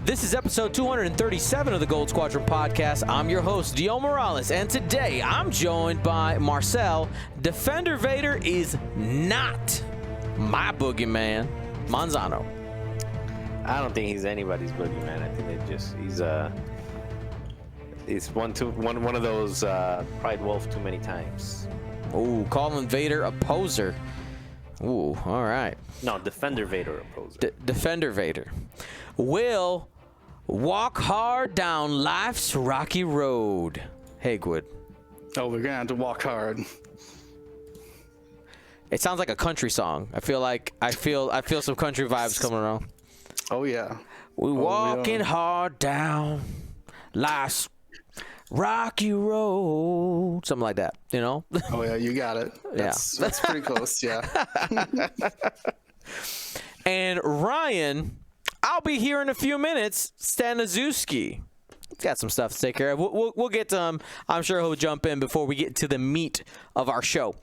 This is episode 237 of the Gold Squadron podcast. I'm your host, Dio Morales, and today I'm joined by Marcel. Defender Vader is not my boogeyman, Manzano. I don't think he's anybody's boogeyman. I think he's one of those Pride Wolf too many times. Ooh, calling Vader a poser. Ooh, all right. No, Defender Vader a poser. Defender Vader will walk hard down life's rocky road. Hagwood. Oh, we're gonna have to walk hard. It sounds like a country song. I feel some country vibes coming around. Oh yeah. We walking hard down life's rocky road. Something like that, you know? Oh yeah, you got it. That's pretty close, yeah. And Ryan, I'll be here in a few minutes. Staniszewski. He's got some stuff to take care of. We'll get to him. I'm sure he'll jump in before we get to the meat of our show.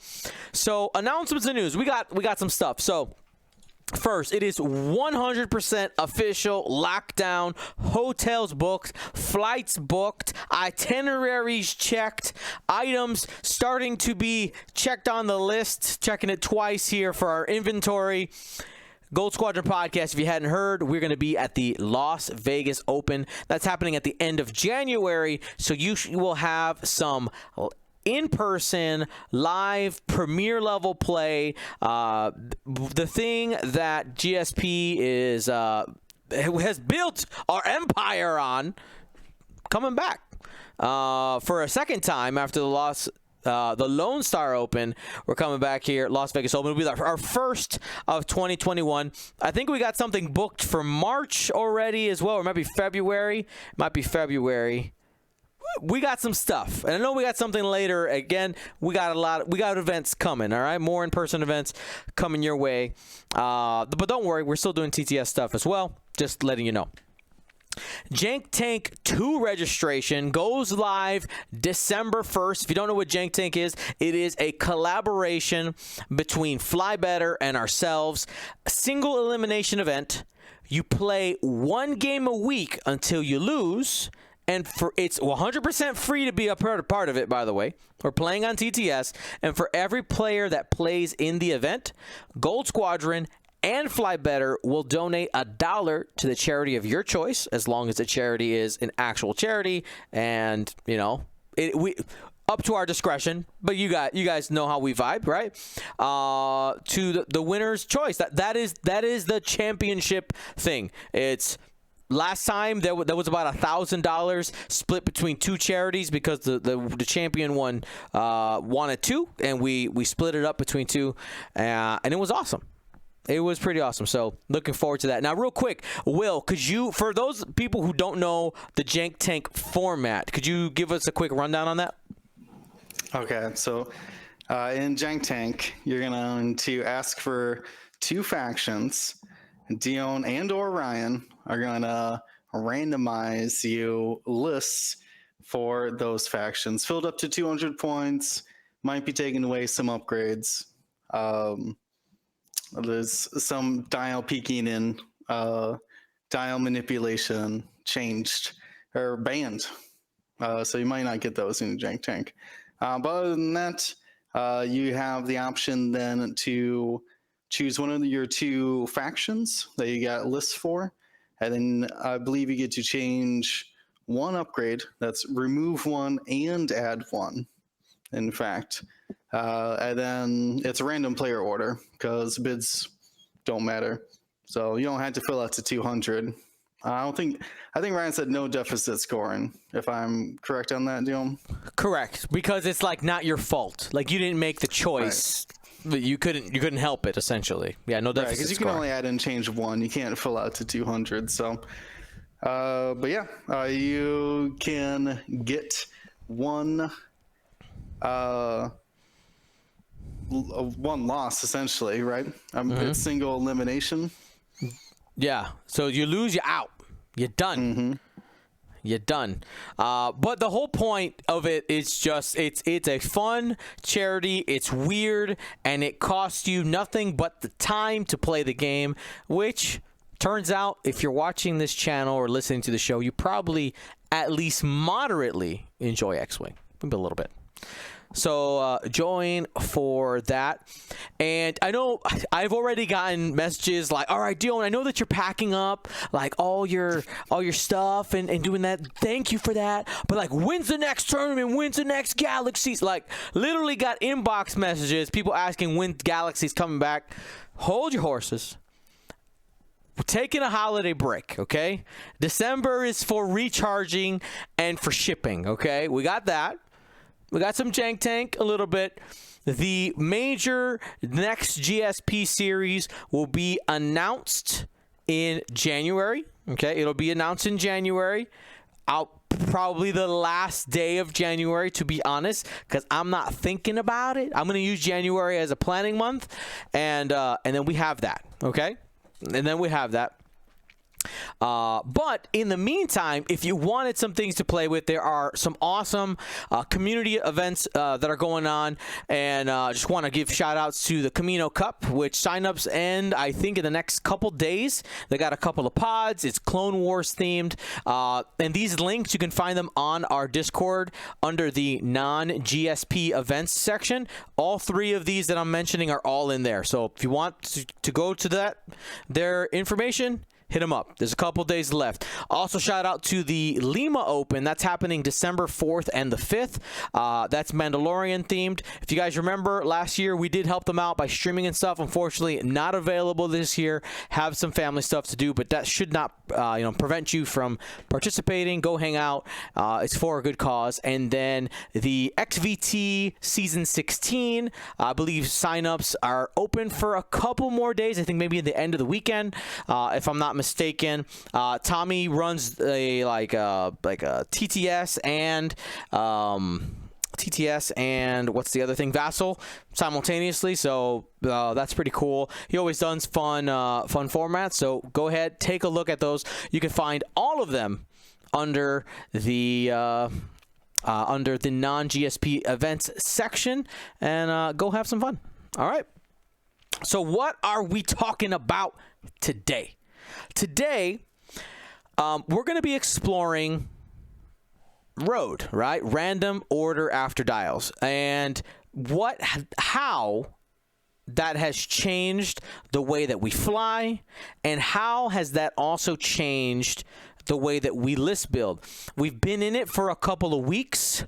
So, announcements and news. We got some stuff. So, first, it is 100% official lockdown. Hotels booked, flights booked, itineraries checked, items starting to be checked on the list. Checking it twice here for our inventory. Gold Squadron podcast, if you hadn't heard, we're going to be at the Las Vegas Open. That's happening at the end of January, so you will have some in-person, live, premier level play. The thing that GSP has built our empire on, coming back for a second time after the Lone Star Open. We're coming back here at Las Vegas Open. It'll be our first of 2021. I think we got something booked for March already as well, or it might be February. We got some stuff, and I know we got something later. Again, we got events coming. All right, more in-person events coming your way. But don't worry, we're still doing TTS stuff as well. Just letting you know. Jank Tank 2 registration goes live December 1st. If you don't know what Jank Tank is, it is a collaboration between Fly Better and ourselves. A single elimination event. You play one game a week until you lose. And it's 100% free to be a part of it, by the way. We're playing on TTS. And for every player that plays in the event, Gold Squadron and Fly Better will donate $1 to the charity of your choice, as long as the charity is an actual charity. And, you know, we up to our discretion. But you guys know how we vibe, right? To the winner's choice. That is the championship thing. It's... Last time there was about $1,000 split between two charities because the champion one wanted two, and we split it up between two, and it was awesome. It was pretty awesome. So looking forward to that. Now, real quick, Will, could you, for those people who don't know the Jank Tank format, could you give us a quick rundown on that? Okay, so in Jank Tank, you're going to ask for two factions. Dion and or Ryan are going to randomize you lists for those factions. Filled up to 200 points. Might be taking away some upgrades. There's some dial peeking in, dial manipulation changed or banned. So you might not get those in Jank Tank. But other than that, you have the option then to choose one of your two factions that you got lists for, and then I believe you get to change one upgrade. That's remove one and add one, in fact. And then it's a random player order because bids don't matter. So you don't have to fill out to 200. I think Ryan said no deficit scoring, if I'm correct on that, Dion. Correct, because it's like not your fault. Like you didn't make the choice. Right. You couldn't help it, essentially. Yeah, no deficit. Because you can only add and change one. You can't fill out to 200. So, but yeah, you can get one loss essentially, right? It's single elimination. Yeah. So you lose, you're out. You're done. Mm-hmm. You're done. But the whole point of it is just it's a fun charity. It's weird, and it costs you nothing but the time to play the game, which Turns out, if you're watching this channel or listening to the show, you probably at least moderately enjoy X-Wing. Maybe a little bit. So join for that. And I know I've already gotten messages like, all right, Dion, I know that you're packing up like all your stuff and doing that. Thank you for that. But like, when's the next tournament? When's the next Galaxies? Like, literally got inbox messages, people asking when Galaxy's coming back. Hold your horses. We're taking a holiday break, okay? December is for recharging and for shipping, okay? We got that. We got some Jank Tank a little bit. The major next GSP series will be announced in January. Okay, it'll be announced in January. Probably the last day of January, to be honest, because I'm not thinking about it. I'm going to use January as a planning month, and then we have that. Okay, and then we have that. But in the meantime, if you wanted some things to play with, there are some awesome community events that are going on, and just want to give shout outs to the Camino Cup, which signups end, I think, in the next couple days. They got a couple of pods. It's Clone Wars themed, and these links, you can find them on our Discord under the non-GSP events section. All three of these that I'm mentioning are all in there. So if you want to go to their information, hit them up. There's a couple days left. Also, shout out to the Lima Open. That's happening December 4th and the 5th. That's Mandalorian themed. If you guys remember, last year we did help them out by streaming and stuff. Unfortunately, not available this year. Have some family stuff to do, but that should not prevent you from participating. Go hang out. It's for a good cause. And then the XVT Season 16, I believe signups are open for a couple more days. I think maybe at the end of the weekend, if I'm not mistaken. Tommy runs a TTS and what's the other thing? Vassal simultaneously. So that's pretty cool. He always does fun formats. So go ahead, take a look at those. You can find all of them under the non-GSP events section, and go have some fun. All right. So what are we talking about today? Today, we're going to be exploring R.O.A.D, right? Random order after dials, and how that has changed the way that we fly, and how has that also changed the way that we list build. We've been in it for a couple of weeks.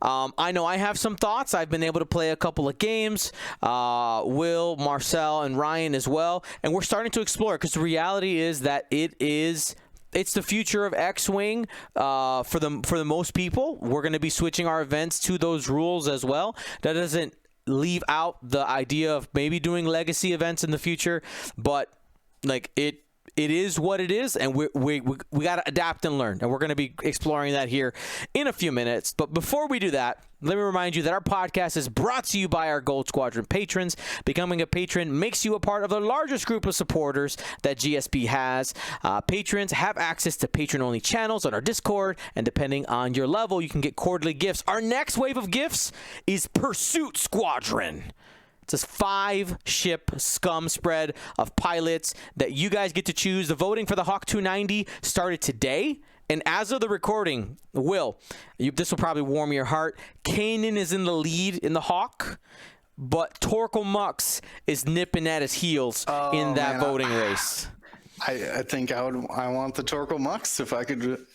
I know I have some thoughts. I've been able to play a couple of games. Will, Marcel, and Ryan as well. And we're starting to explore, because the reality is that it's the future of X-Wing for the most people. We're going to be switching our events to those rules as well. That doesn't leave out the idea of maybe doing legacy events in the future, but like it is what it is, and we got to adapt and learn, and we're going to be exploring that here in a few minutes. But before we do that, let me remind you that our podcast is brought to you by our Gold Squadron patrons. Becoming a patron makes you a part of the largest group of supporters that GSP has. Patrons have access to patron-only channels on our Discord, and depending on your level, you can get quarterly gifts. Our next wave of gifts is Pursuit Squadron. It's a 5-ship scum spread of pilots that you guys get to choose. The voting for the Hawk 290 started today. And as of the recording, this will probably warm your heart. Kanan is in the lead in the Hawk, but Torkel Mux is nipping at his heels in that voting race. I think I want the Torkel Mux if I could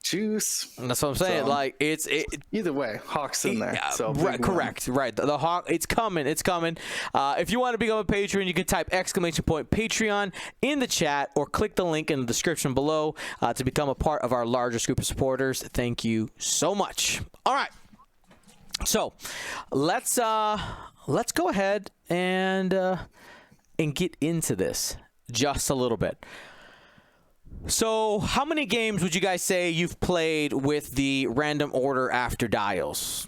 choose. That's what I'm saying. So, it's either way, Hawk's in there. So right, correct. Right. The Hawk, it's coming. It's coming. If you want to become a patron, you can type !Patreon in the chat, or click the link in the description below to become a part of our largest group of supporters. Thank you so much. All right. So let's go ahead and get into this just a little bit. So how many games would you guys say you've played with the random order after dials?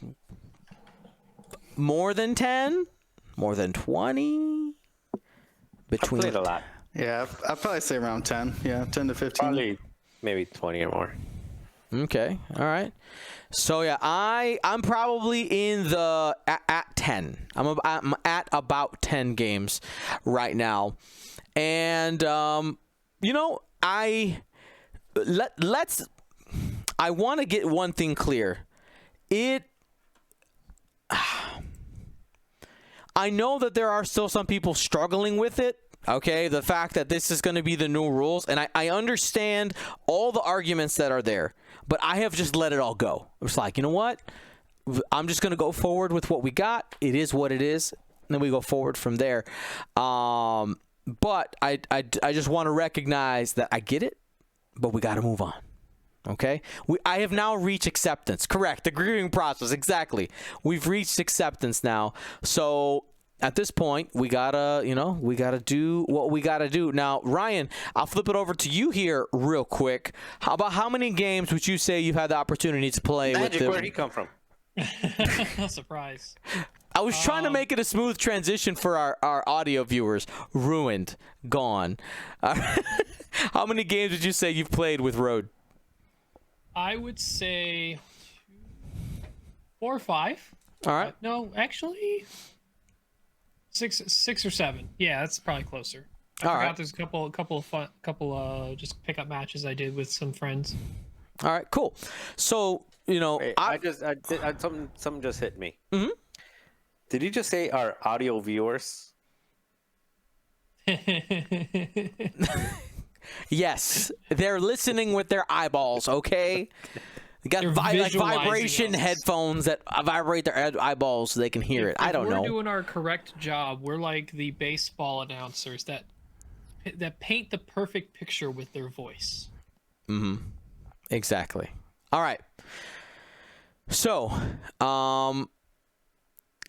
More than 10? More than 20? I've played a lot. Yeah, I'd probably say around 10. Yeah, 10 to 15. Probably maybe 20 or more. Okay. All right. So yeah, I'm probably in the at 10. I'm at about 10 games right now, and you know, I want to get one thing clear. I know that there are still some people struggling with it. Okay, the fact that this is going to be the new rules, and I understand all the arguments that are there, but I have just let it all go. It's like, you know what? I'm just going to go forward with what we got. It is what it is, and then we go forward from there. But I just want to recognize that I get it, but we got to move on. Okay, I have now reached acceptance. Correct, the grieving process. Exactly, we've reached acceptance now. So at this point, we gotta do what we gotta do. Now, Ryan, I'll flip it over to you here real quick. How many games would you say you've had the opportunity to play with them? Where'd he come from? Surprise. I was trying to make it a smooth transition for our audio viewers. Ruined, gone. How many games would you say you've played with R.O.A.D? I would say 4 or 5. All right. No, actually, six or 7. Yeah, that's probably closer. I forgot there's a couple just pickup matches I did with some friends. All right, cool. So, you know, Wait, something just hit me. Mm-hmm. Did you just say our audio viewers? Yes, they're listening with their eyeballs. Okay, they got like vibration headphones that vibrate their eyeballs so they can hear it. I don't know. We're doing our correct job. We're like the baseball announcers that paint the perfect picture with their voice. Mm-hmm. Exactly. All right. So,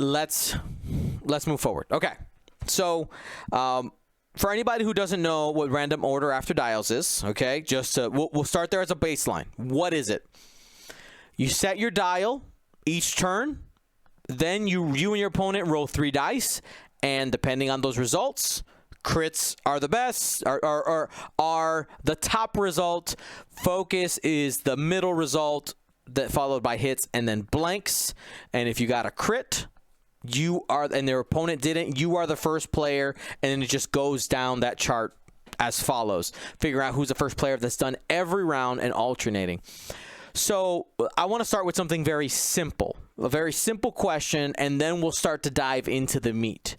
let's move forward. Okay. So, for anybody who doesn't know what random order after dials is, okay, we'll start there as a baseline. What is it? You set your dial each turn, then you and your opponent roll 3 dice, and depending on those results, crits are the best, are the top result. Focus is the middle result, that followed by hits and then blanks. And if you got a crit, and their opponent didn't, you are the first player, and then it just goes down that chart as follows. Figure out who's the first player that's done every round and alternating. So I want to start with something very simple, a very simple question, and then we'll start to dive into the meat.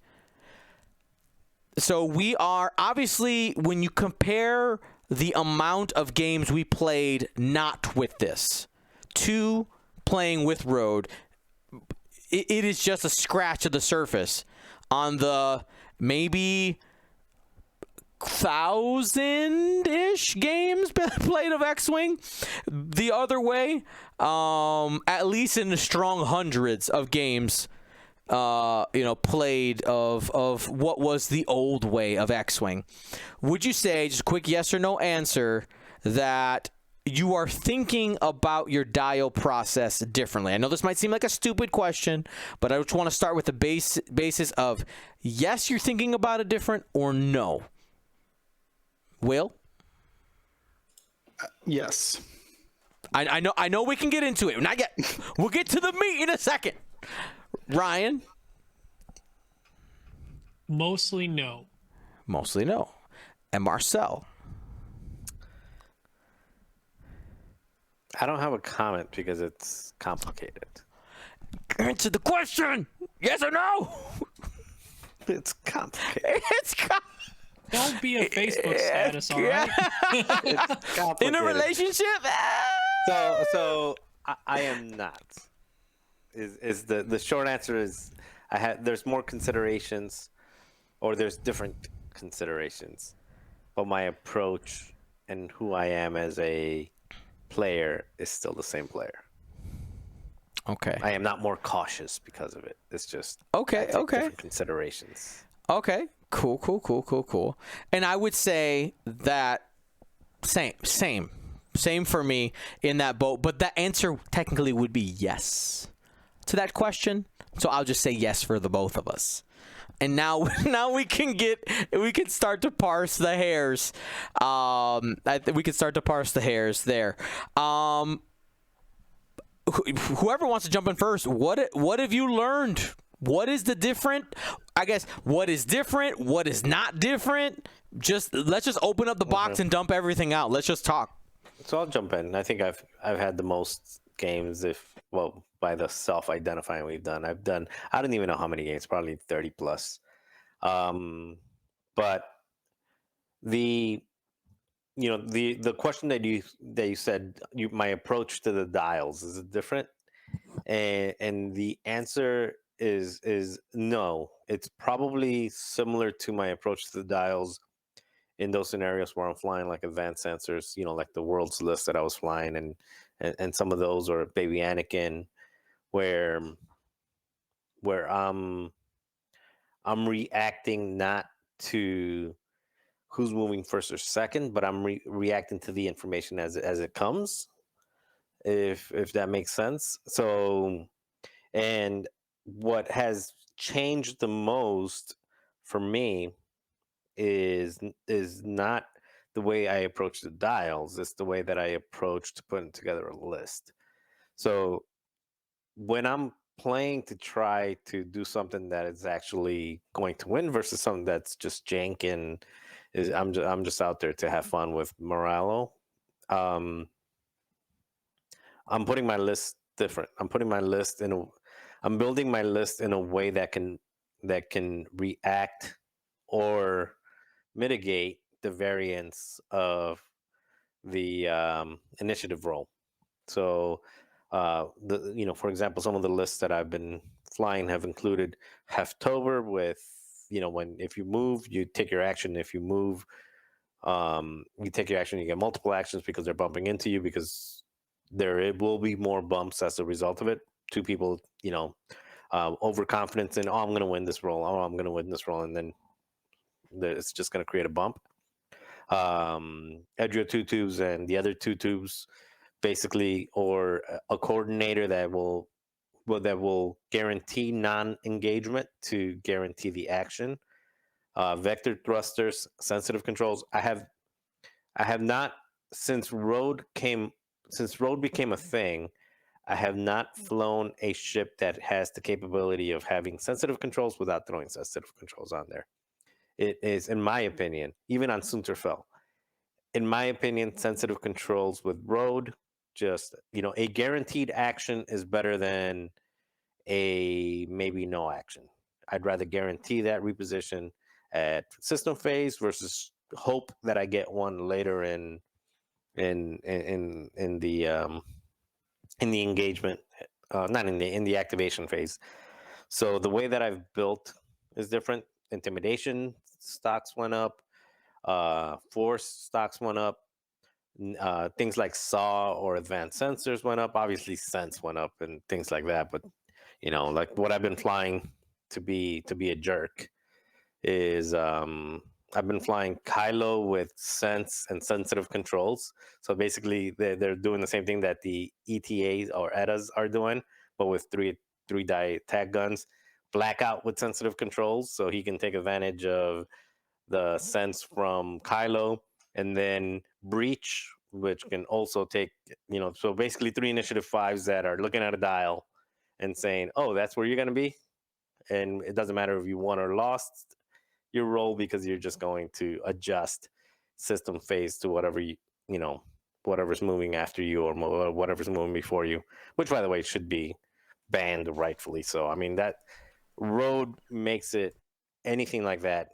So we are, obviously, when you compare the amount of games we played not with this to playing with R.O.A.D, it is just a scratch of the surface on the maybe 1,000-ish games played of X-Wing. The other way, at least in the strong hundreds of games, played of what was the old way of X-Wing. Would you say, just a quick yes or no answer, that you are thinking about your dial process differently? I know this might seem like a stupid question, but I just want to start with the basis of yes, you're thinking about it different, or no. Will? Yes. I know we can get into it. Not yet. We'll get to the meat in a second. Ryan? Mostly no. Mostly no. And Marcel? I don't have a comment because it's complicated. Answer the question. Yes or no? It's complicated. Don't be a Facebook status, all right? It's complicated. In a relationship? So I am not. Is the short answer is there's more considerations, or there's different considerations, but my approach and who I am as a player is still the same player. Okay. I am not more cautious because of it. It's just okay. different considerations. Okay. Cool. And I would say that same for me in that boat, but that answer technically would be yes to that question. So I'll just say yes for the both of us. And now we can start to parse the hairs. We can start to parse the hairs there. whoever wants to jump in first, what have you learned? What is the different? I guess what is different? What is not different? Let's just open up the box and dump everything out. Let's just talk. So I'll jump in. I think I've had the most games, by the self-identifying we've done. I don't even know how many games, probably 30 plus. But the question that you said, my approach to the dials, is it different? And the answer is no. It's probably similar to my approach to the dials in those scenarios where I'm flying like advanced sensors, like the world's list that I was flying, and some of those, or Baby Anakin, where I'm reacting not to who's moving first or second, but I'm reacting to the information as it comes, if that makes sense. So, and what has changed the most for me is not the way I approach the dials. It's the way that I approach to putting together a list. So when I'm playing to try to do something that is actually going to win versus something that's just jank and I'm just out there to have fun with Moralo, I'm putting my list different. I'm building my list in a way that can react or mitigate the variance of the initiative roll. So, for example, some of the lists that I've been flying have included Heftover with, if you move, you take your action. If you move, you take your action, you get multiple actions because they're bumping into you, because there will be more bumps as a result of it. Two people, overconfidence in, I'm going to win this roll. I'm going to win this roll. And then it's just going to create a bump. Edrio 2 tubes and the other 2 tubes, basically, or a coordinator that will guarantee non-engagement to guarantee the action. Vector thrusters, sensitive controls. I have not, since R.O.A.D became a thing, I have not flown a ship that has the capability of having sensitive controls without throwing sensitive controls on there. It is, in my opinion, even on Sunterfell, in my opinion, sensitive controls with R.O.A.D, just, a guaranteed action is better than a maybe no action. I'd rather guarantee that reposition at system phase versus hope that I get one later in the engagement, not in the activation phase. So the way that I've built is different. Intimidation stocks went up, force stocks went up, things like SAW or advanced sensors went up. Obviously sense went up and things like that, but like what I've been flying to be a jerk is I've been flying Kylo with sense and sensitive controls. So basically they're doing the same thing that the ETAs or ETAs are doing, but with three die tag guns. Blackout with sensitive controls, so he can take advantage of the sense from Kylo, and then Breach, which can also take, so basically 3 initiative 5s that are looking at a dial and saying, oh, that's where you're going to be. And it doesn't matter if you won or lost your roll, because you're just going to adjust system phase to whatever whatever's moving after you or whatever's moving before you, which, by the way, should be banned rightfully so. I mean, that R.O.A.D makes it, anything like that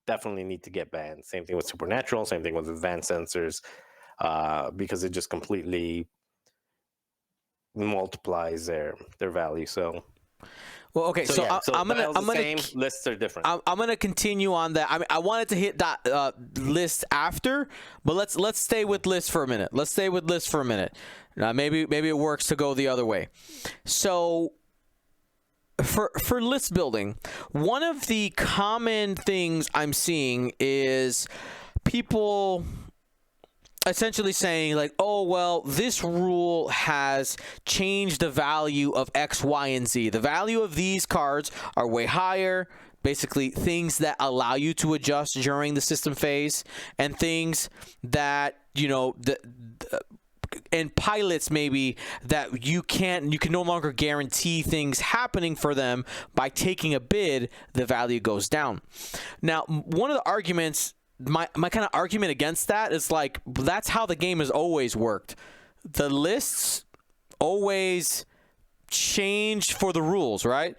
definitely need to get banned. Same thing with Supernatural, same thing with advanced sensors, because it just completely multiplies their value. So, well, okay, so I'm gonna lists are different. I'm gonna continue on that. I mean, I wanted to hit that list after, but let's stay with lists for a minute. Maybe it works to go the other way. So for list building, one of the common things I'm seeing is people essentially saying like, oh, well, this rule has changed the value of X, Y, and Z. The value of these cards are way higher. Basically, things that allow you to adjust during the system phase, and things that, and pilots maybe that you can no longer guarantee things happening for them. By taking a bid, the value goes down. Now, one of the arguments, my kind of argument against that is like, that's how the game has always worked. The lists always change for the rules, right?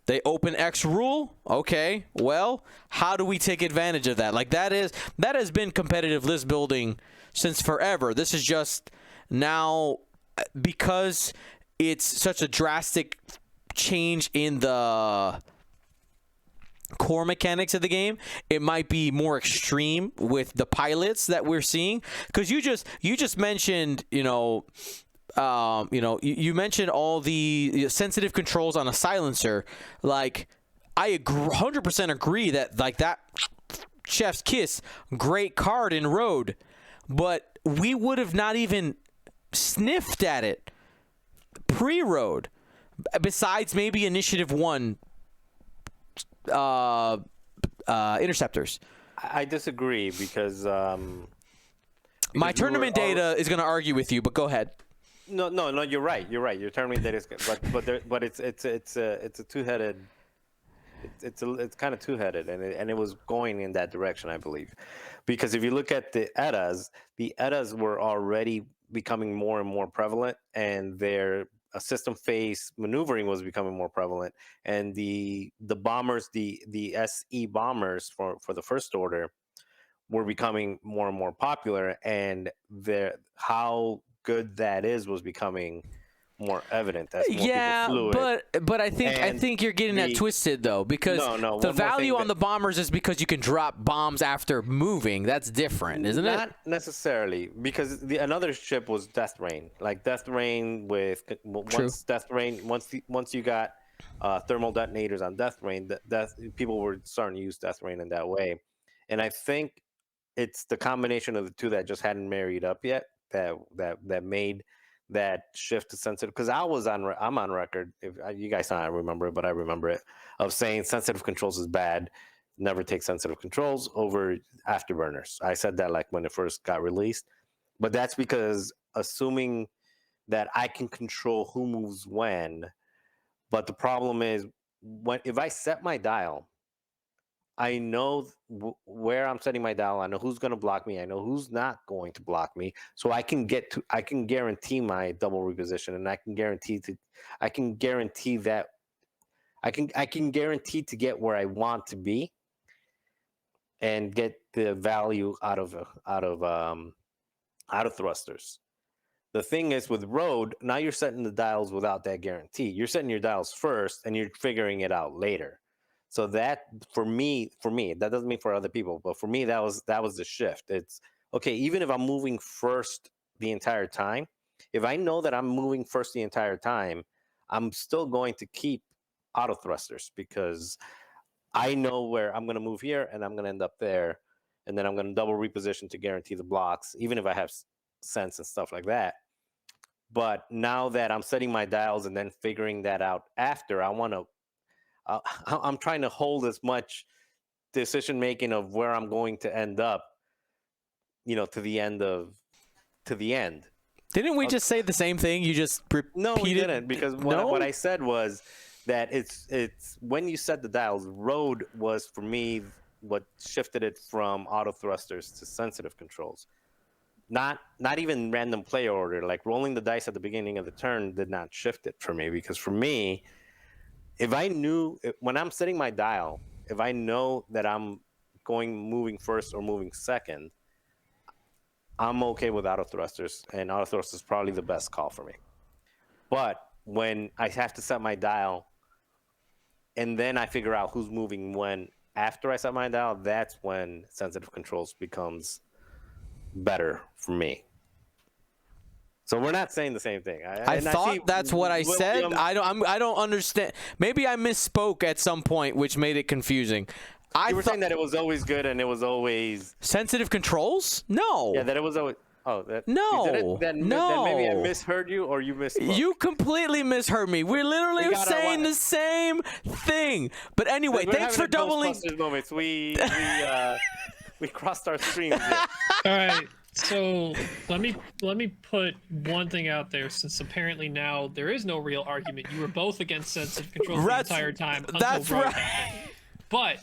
They open X rule. Okay, well, how do we take advantage of that? Like, that has been competitive list building since forever. This is just now, because it's such a drastic change in the core mechanics of the game, it might be more extreme with the pilots that we're seeing. Because you just mentioned, you mentioned all the sensitive controls on a silencer. Like, I 100% agree that, like, that chef's kiss, great card in R.O.A.D, but we would have not even sniffed at it pre-R.O.A D, besides maybe Initiative 1 interceptors. I disagree because my tournament data is going to argue with you, but go ahead. No, you're right. You're right. Your tournament data is good, but it's a two-headed. It's kind of two-headed, and it was going in that direction, I believe, because if you look at the ETAs were already becoming more and more prevalent, and their system phase maneuvering was becoming more prevalent, and the bombers, the SE bombers for the First Order were becoming more and more popular, and how good that was becoming more evident as more people flew it. But I think you're getting that twisted though, because the value on the bombers is because you can drop bombs after moving. That's different, isn't it? Not necessarily, because another ship was Death Rain. Like Death Rain once you got thermal detonators on Death Rain, people were starting to use Death Rain in that way. And I think it's the combination of the two that just hadn't married up yet that made that shift to sensitive. Because I'm on record, if you guys don't remember it, but I remember it, of saying sensitive controls is bad. Never take sensitive controls over afterburners. I said that like when it first got released, but that's because assuming that I can control who moves when. But the problem is, if I set my dial, I know where I'm setting my dial. I know who's going to block me. I know who's not going to block me. So I can guarantee my double reposition, and I can guarantee to get where I want to be and get the value out of thrusters. The thing is, with R.O.A.D, now you're setting the dials without that guarantee. You're setting your dials first, and you're figuring it out later. So that for me, that doesn't mean for other people, but for me, that was the shift. It's okay, even if I'm moving first the entire time, if I know that I'm moving first the entire time, I'm still going to keep auto thrusters because I know where I'm going to move here and I'm going to end up there, and then I'm going to double reposition to guarantee the blocks, even if I have sense and stuff like that. But now that I'm setting my dials and then figuring that out after, I'm trying to hold as much decision making of where I'm going to end up, to the end. Didn't we just say the same thing? You just repeated? No, we didn't, because what I said was that it's when you set the dials, R.O.A.D was for me what shifted it from auto thrusters to sensitive controls. Not even random play order, like rolling the dice at the beginning of the turn did not shift it for me, because for me, if I knew when I'm setting my dial, if I know that I'm moving first or moving second, I'm okay with auto thrusters, and auto thrusters is probably the best call for me. But when I have to set my dial and then I figure out who's moving when after I set my dial, that's when sensitive controls becomes better for me. So we're not saying the same thing. I thought that's what I said. I don't understand. Maybe I misspoke at some point, which made it confusing. You were saying that it was always good and it was always sensitive controls. No. Yeah, that it was always. Oh, that, no. Then maybe I misheard you, or you misspoke. You completely misheard me. We're literally saying the same thing. But anyway, thanks for doubling. Moments. We crossed our streams. All right. So let me put one thing out there, since apparently now there is no real argument. You were both against sensitive controls the entire time until That's R.O.A.D right. happened. But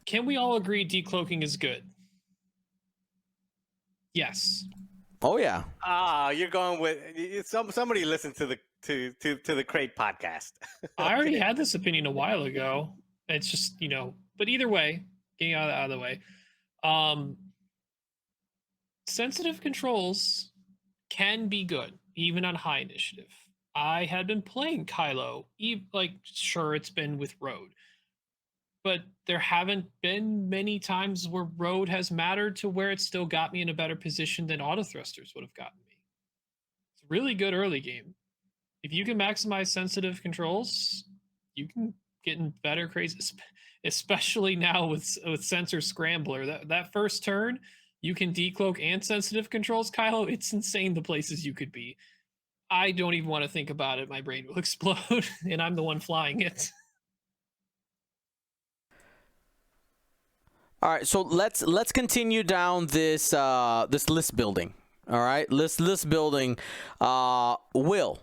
can we all agree decloaking is good? Yes. Oh yeah. You're going with somebody listen to the Crate podcast. I already had this opinion a while ago. It's just, but either way, getting out of the way. Sensitive controls can be good, even on high initiative. I had been playing Kylo, sure, it's been with R.O.A.D, but there haven't been many times where R.O.A.D has mattered to where it still got me in a better position than auto thrusters would have gotten me. It's a really good early game. If you can maximize sensitive controls, you can get in better crazy, especially now with sensor scrambler. That first turn, you can decloak and sensitive controls, Kylo. It's insane the places you could be. I don't even want to think about it. My brain will explode, and I'm the one flying it. All right, so let's continue down this this list building. All right, list building. Will,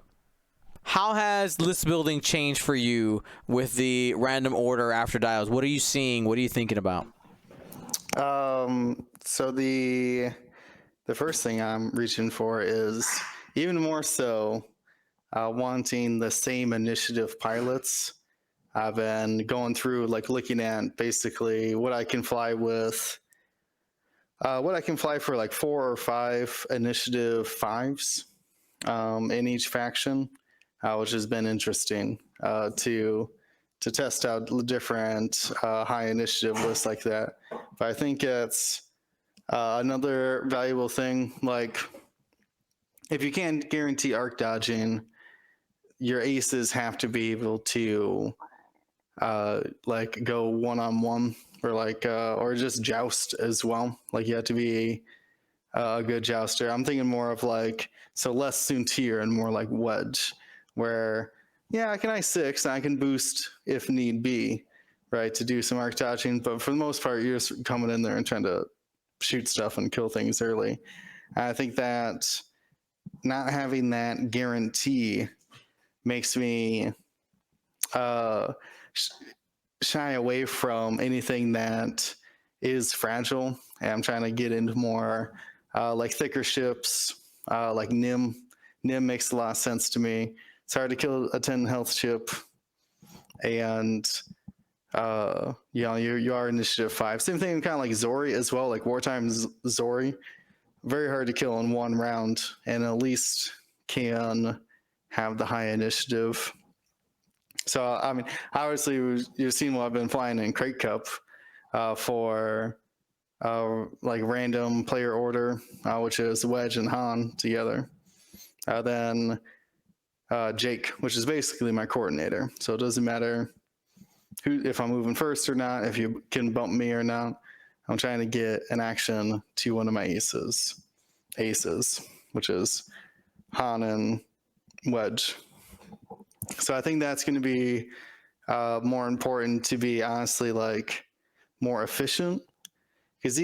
how has list building changed for you with the random order after dials? What are you seeing? What are you thinking about? So the first thing I'm reaching for is even more so wanting the same initiative pilots. I've been going through, like, looking at basically what I can fly with, what I can fly for, like 4 or 5 initiative 5s in each faction, which has been interesting to test out different high initiative lists like that. But I think it's another valuable thing, like, if you can't guarantee arc dodging, your aces have to be able to like go one-on-one or or just joust as well. Like, you have to be a good jouster. I'm thinking more of less Soontir and more like Wedge, where I can I6 and I can boost if need be, right, to do some arc dodging, but for the most part you're just coming in there and trying to shoot stuff and kill things early. I think that not having that guarantee makes me shy away from anything that is fragile, and I'm trying to get into more like thicker ships, like Nim. Nim makes a lot of sense to me. It's hard to kill a 10 health ship, and you are initiative 5. Same thing kind of like Zori as well, like wartime Zori. Very hard to kill in one round, and at least can have the high initiative. So, I mean, obviously, you've seen what I've been flying in Crate Cup for like random player order, which is Wedge and Han together. Then Jake, which is basically my coordinator. So it doesn't matter if I'm moving first or not, if you can bump me or not. I'm trying to get an action to one of my aces, which is Han and Wedge. So I think that's going to be more important to be honestly like more efficient, because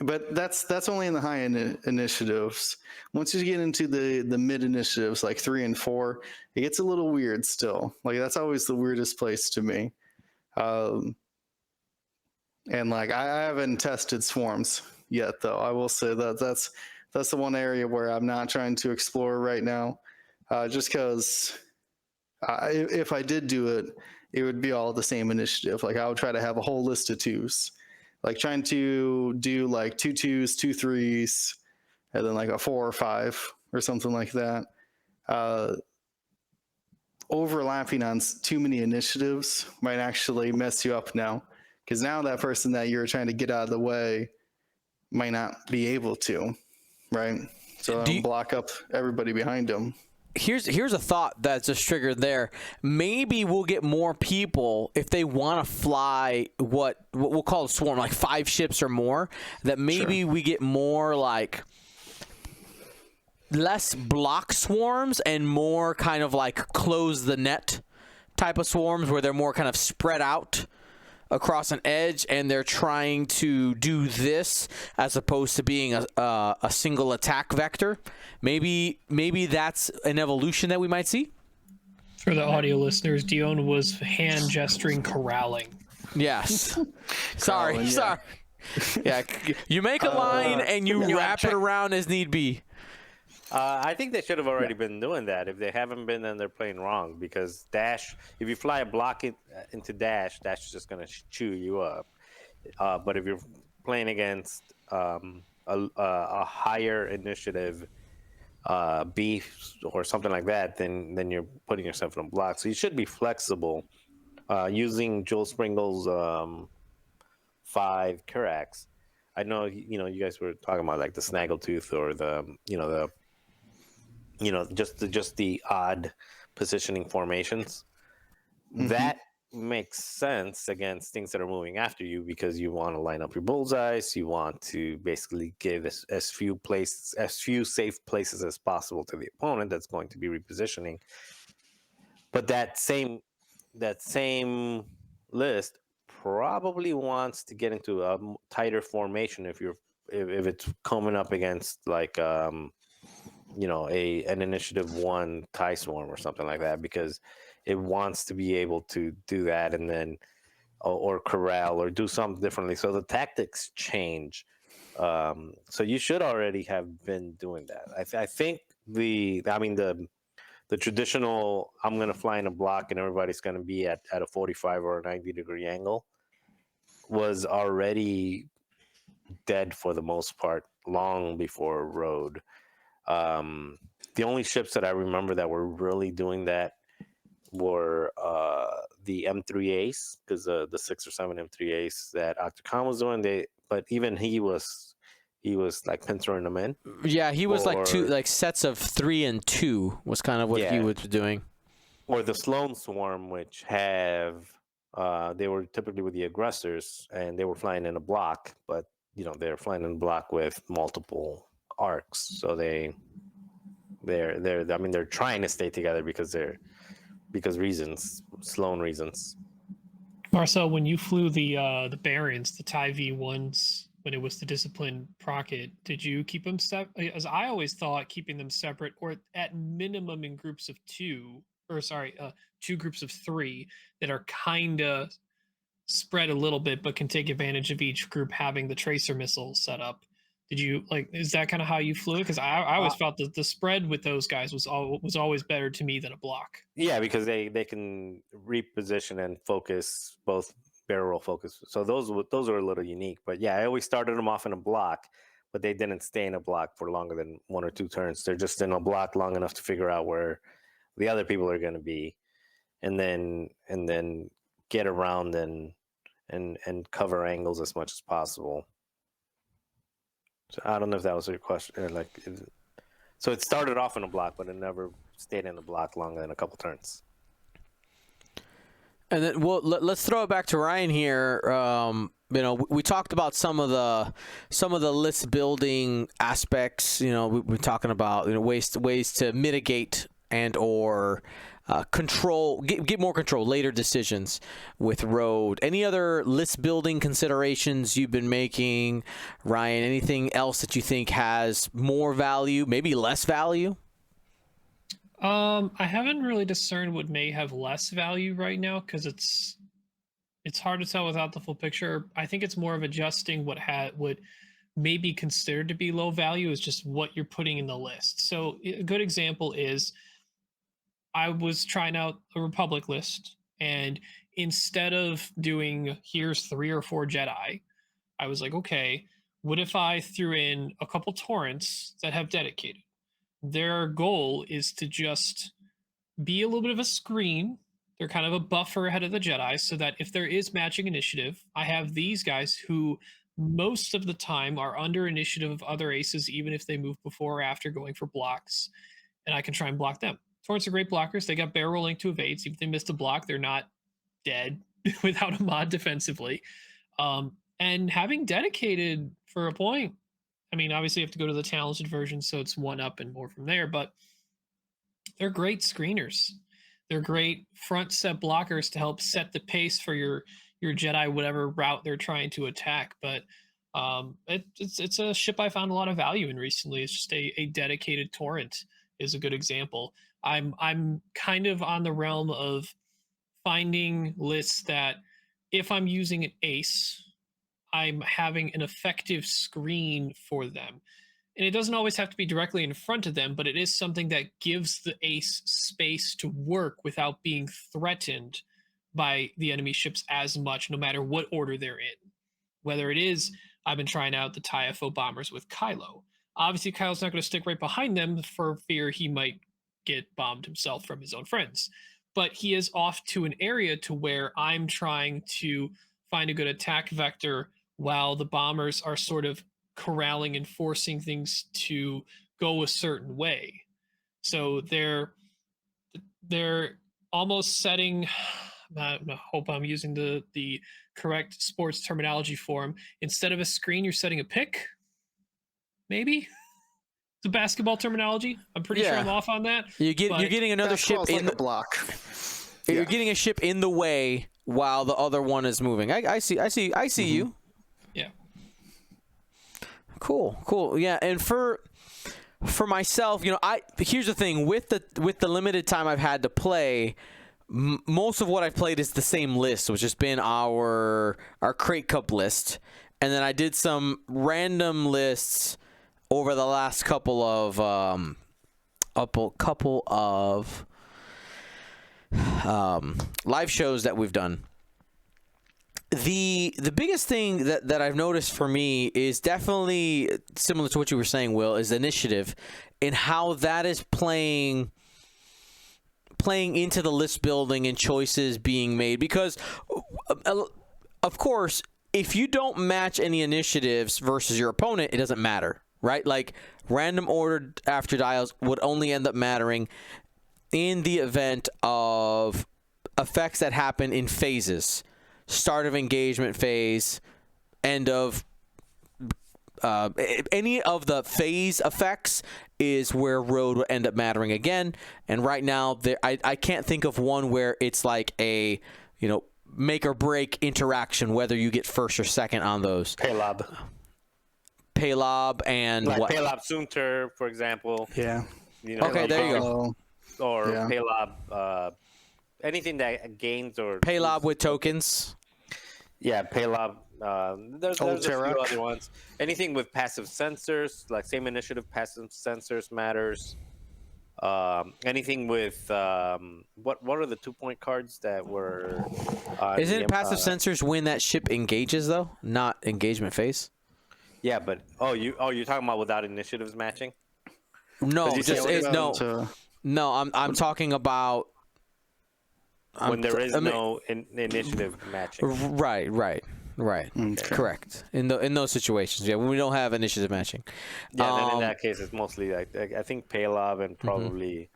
but that's only in the high initiatives. Once you get into the mid initiatives like 3 and 4, it gets a little weird still. Like, that's always the weirdest place to me. And like, I haven't tested swarms yet, though. I will say that's the one area where I'm not trying to explore right now, just because if I did do it, it would be all the same initiative. Like, I would try to have a whole list of 2s, like trying to do like 2 2s, 2 3s, and then like a 4 or 5 or something like that. Overlapping on too many initiatives might actually mess you up now, because now that person that you're trying to get out of the way might not be able to, right? So block up everybody behind them. Here's a thought that's just triggered there. Maybe we'll get more people if they want to fly what we'll call a swarm, like 5 ships or more, that maybe we get more like less block swarms and more kind of like close the net type of swarms, where they're more kind of spread out across an edge and they're trying to do this as opposed to being a single attack vector. Maybe that's an evolution that we might see. For the audio listeners, Dion was hand gesturing corralling. Yes. Sorry. yeah. Sorry. Yeah, you make a line and you wrap it around as need be. I think they should have already been doing that. If they haven't been, then they're playing wrong. Because dash, if you fly a block into dash, dash is just going to chew you up. But if you're playing against a higher initiative beef or something like that, then you're putting yourself in a block. So you should be flexible. Using Joel Springle's 5 Kirax, I know you guys were talking about like the Snaggletooth or just the odd positioning formations. Mm-hmm. That makes sense against things that are moving after you because you want to line up your bullseyes. You want to basically give as few safe places as possible to the opponent that's going to be repositioning. But that same list probably wants to get into a tighter formation if it's coming up against like an initiative 1 tie swarm or something like that, because it wants to be able to do that and then or corral or do something differently. So the tactics change. So you should already have been doing that. I think the traditional I'm going to fly in a block and everybody's going to be at a 45 or a 90 degree angle was already dead for the most part long before R.O.A.D. The only ships that I remember that were really doing that were the M3 Ace, because the 6 or 7 M3 Ace that Octocom was doing. But even he was like pincering them in. Yeah, he was like sets of 3 and 2 was kind of what he was doing. Or the Sloan Swarm, which have they were typically with the aggressors and they were flying in a block, but they're flying in a block with multiple arcs, so they're trying to stay together because reasons, Sloan reasons. Marcel, when you flew the Barons, the TIE V1s, when it was the Discipline Procket, did you keep them separate? As I always thought, keeping them separate, or at minimum in groups of 2 groups of 3 that are kind of spread a little bit, but can take advantage of each group having the tracer missiles set up. Did you is that kind of how you flew it? Because I always felt that the spread with those guys was always better to me than a block. Yeah, because they can reposition and focus, both barrel roll focus. So those are a little unique. But yeah, I always started them off in a block, but they didn't stay in a block for longer than 1 or 2 turns. They're just in a block long enough to figure out where the other people are going to be, and then get around and cover angles as much as possible. So I don't know if that was your question. So it started off in a block, but it never stayed in the block longer than a couple turns. And then, let's throw it back to Ryan here. We talked about some of the list building aspects. We're talking about ways to mitigate and or control, get more control, later decisions with R.O.A.D. Any other list building considerations you've been making, Ryan? Anything else that you think has more value, maybe less value? I haven't really discerned what may have less value right now, because it's hard to tell without the full picture. I think it's more of adjusting what may be considered to be low value is just what you're putting in the list. So a good example is I was trying out a Republic list, and instead of doing here's 3 or 4 Jedi, I was like, okay, what if I threw in a couple Torrents that have dedicated? Their goal is to just be a little bit of a screen. They're kind of a buffer ahead of the Jedi, so that if there is matching initiative, I have these guys who most of the time are under initiative of other aces, even if they move before or after going for blocks, and I can try and block them. Torrents are great blockers. They got barrel rolling to evades. Even if they missed a block, they're not dead without a mod defensively. And having dedicated for a point, obviously you have to go to the talented version, so it's 1 up and more from there, but they're great screeners. They're great front set blockers to help set the pace for your Jedi whatever route they're trying to attack. But it's a ship I found a lot of value in recently. It's just a dedicated torrent is a good example. I'm kind of on the realm of finding lists that if I'm using an ace, I'm having an effective screen for them. And it doesn't always have to be directly in front of them, but it is something that gives the ace space to work without being threatened by the enemy ships as much, no matter what order they're in. Whether it is, I've been trying out the TIE-FO bombers with Kylo. Obviously, Kylo's not going to stick right behind them for fear he might get bombed himself from his own friends. But he is off to an area to where I'm trying to find a good attack vector while the bombers are sort of corralling and forcing things to go a certain way. So they're almost setting. I hope I'm using the correct sports terminology for them. Instead of a screen, you're setting a pick. Maybe it's a basketball terminology. I'm pretty sure I'm off on that. You're getting another ship in the block. You're getting a ship in the way while the other one is moving. I see you. Yeah. Cool. Yeah, and for myself, here's the thing with the limited time I've had to play, most of what I've played is the same list, which has been our Crate Cup list, and then I did some random lists over the last couple of live shows that we've done. The biggest thing that I've noticed for me is definitely similar to what you were saying, Will, is initiative and how that is playing into the list building and choices being made. Because, of course, if you don't match any initiatives versus your opponent, it doesn't matter, right? Like, random ordered after dials would only end up mattering in the event of effects that happen in phases. Start of engagement phase, end of any of the phase effects is where R.O.A.D will end up mattering again. And right now, I can't think of one where it's like a make or break interaction, whether you get first or second on those. Paylob and like what? Paylob Soonter, for example. Yeah. Okay, there you go. Or Paylob. Anything that gains or Paylob with tokens. Yeah, Paylob. There's a few other ones. Anything with passive sensors, like same initiative, passive sensors matters. Anything with what are the 2-point cards that were? Isn't it passive sensors when that ship engages though, not engagement phase? Yeah, but you're talking about without initiatives matching? No, I'm talking about. When there is no initiative matching. Right. Okay. Correct. In those situations, when we don't have initiative matching. Yeah, then in that case, it's mostly like I think Paylob and probably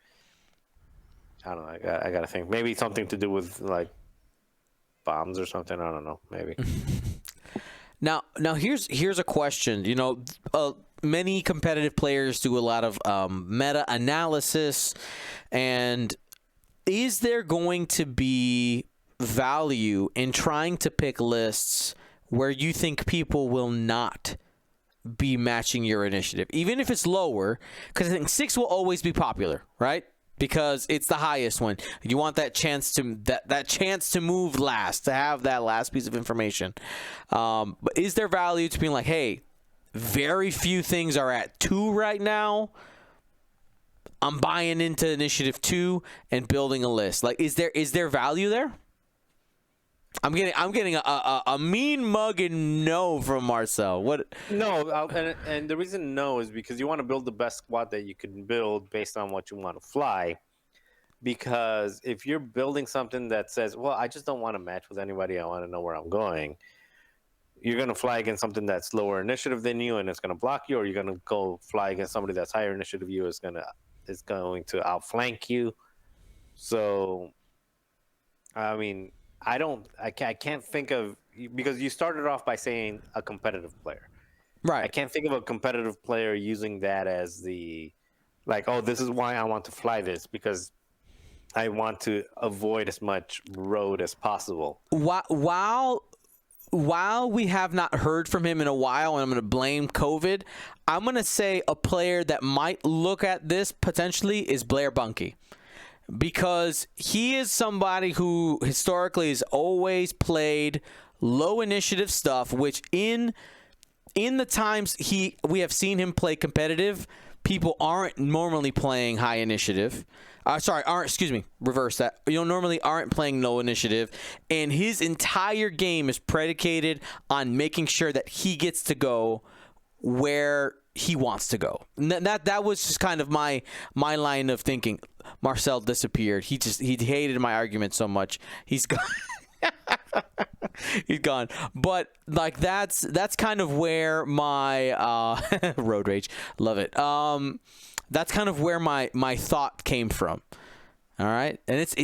I don't know. I gotta think. Maybe something to do with like bombs or something. I don't know. Maybe. Now here's a question. Many competitive players do a lot of meta analysis, and is there going to be value in trying to pick lists where you think people will not be matching your initiative, even if it's lower? Because I think 6 will always be popular, right? Because it's the highest one. You want that chance to that chance to move last, to have that last piece of information. But is there value to being like, hey, very few things are at 2 right now. I'm buying into initiative 2 and building a list. Like, is there value there? I'm getting a mean mug and no from Marcel. What? No, and the reason no is because you want to build the best squad that you can build based on what you want to fly. Because if you're building something that says, well, I just don't want to match with anybody, I want to know where I'm going, you're going to fly against something that's lower initiative than you and it's going to block you, or you're going to go fly against somebody that's higher initiative you is going to outflank you. So, I mean, I can't think of, because you started off by saying a competitive player. Right. I can't think of a competitive player using that as the, like, oh, this is why I want to fly this, because I want to avoid as much road as possible. While we have not heard from him in a while, and I'm going to blame COVID, I'm going to say a player that might look at this potentially is Blair Bunky, because he is somebody who historically has always played low initiative stuff, which in the times we have seen him play competitive, people aren't normally playing high initiative. Reverse that. Normally aren't playing low initiative, and his entire game is predicated on making sure that he gets to go where he wants to go. And that was just kind of my line of thinking. Marcel disappeared. He hated my argument so much. He's gone. He's gone. But like that's kind of where my road rage. Love it. That's kind of where my thought came from. All right, and that's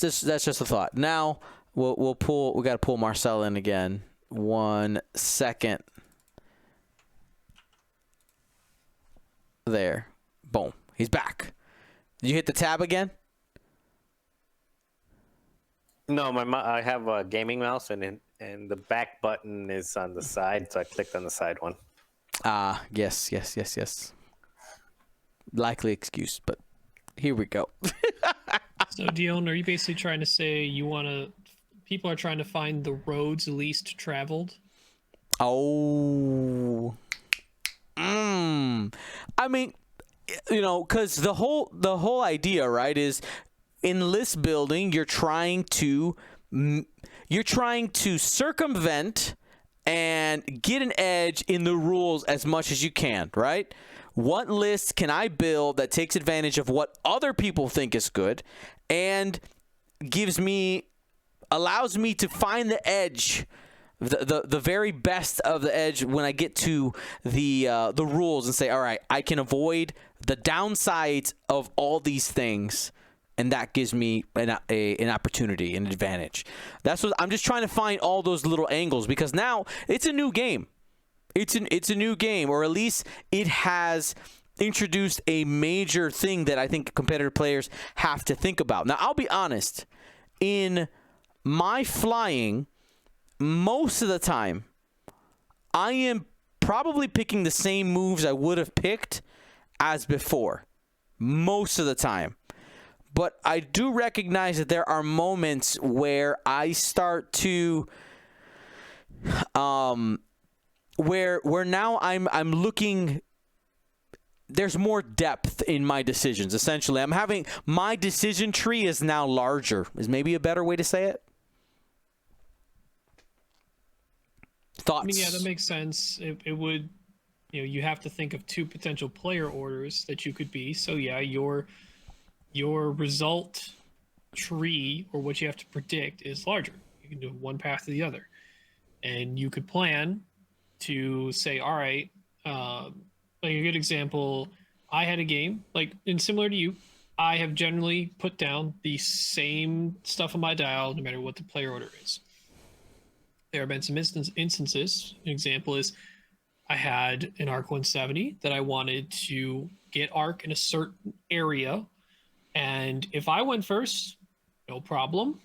just a thought. Now we got to pull Marcel in again. 1 second. There, boom, he's back. Did you hit the tab again? No, I have a gaming mouse, and the back button is on the side, so I clicked on the side one. Yes. Likely excuse, but here we go. So, Dion, are you basically trying to say people are trying to find the roads least traveled? Oh. I mean, because the whole idea, right, is in list building, you're trying to circumvent and get an edge in the rules as much as you can, right? What list can I build that takes advantage of what other people think is good and allows me to find the edge, the very best of the edge when I get to the rules and say, all right, I can avoid the downsides of all these things, and that gives me an opportunity, an advantage. That's what I'm just trying to find, all those little angles, because now it's a new game. It's a new game, or at least it has introduced a major thing that I think competitive players have to think about. Now, I'll be honest. In my flying, most of the time, I am probably picking the same moves I would have picked as before. Most of the time. But I do recognize that there are moments where I start to where now I'm looking, there's more depth in my decisions. Essentially, I'm having my decision tree is now larger. Is maybe a better way to say it. Thoughts? I mean, yeah, that makes sense. It would, you have to think of two potential player orders that you could be. So yeah, your result tree, or what you have to predict, is larger. You can do one path or the other, and you could plan to say, all right, like a good example, I had a game, and similar to you, I have generally put down the same stuff on my dial no matter what the player order is. There have been some instances. An example is I had an ARC 170 that I wanted to get ARC in a certain area, and if I went first, no problem.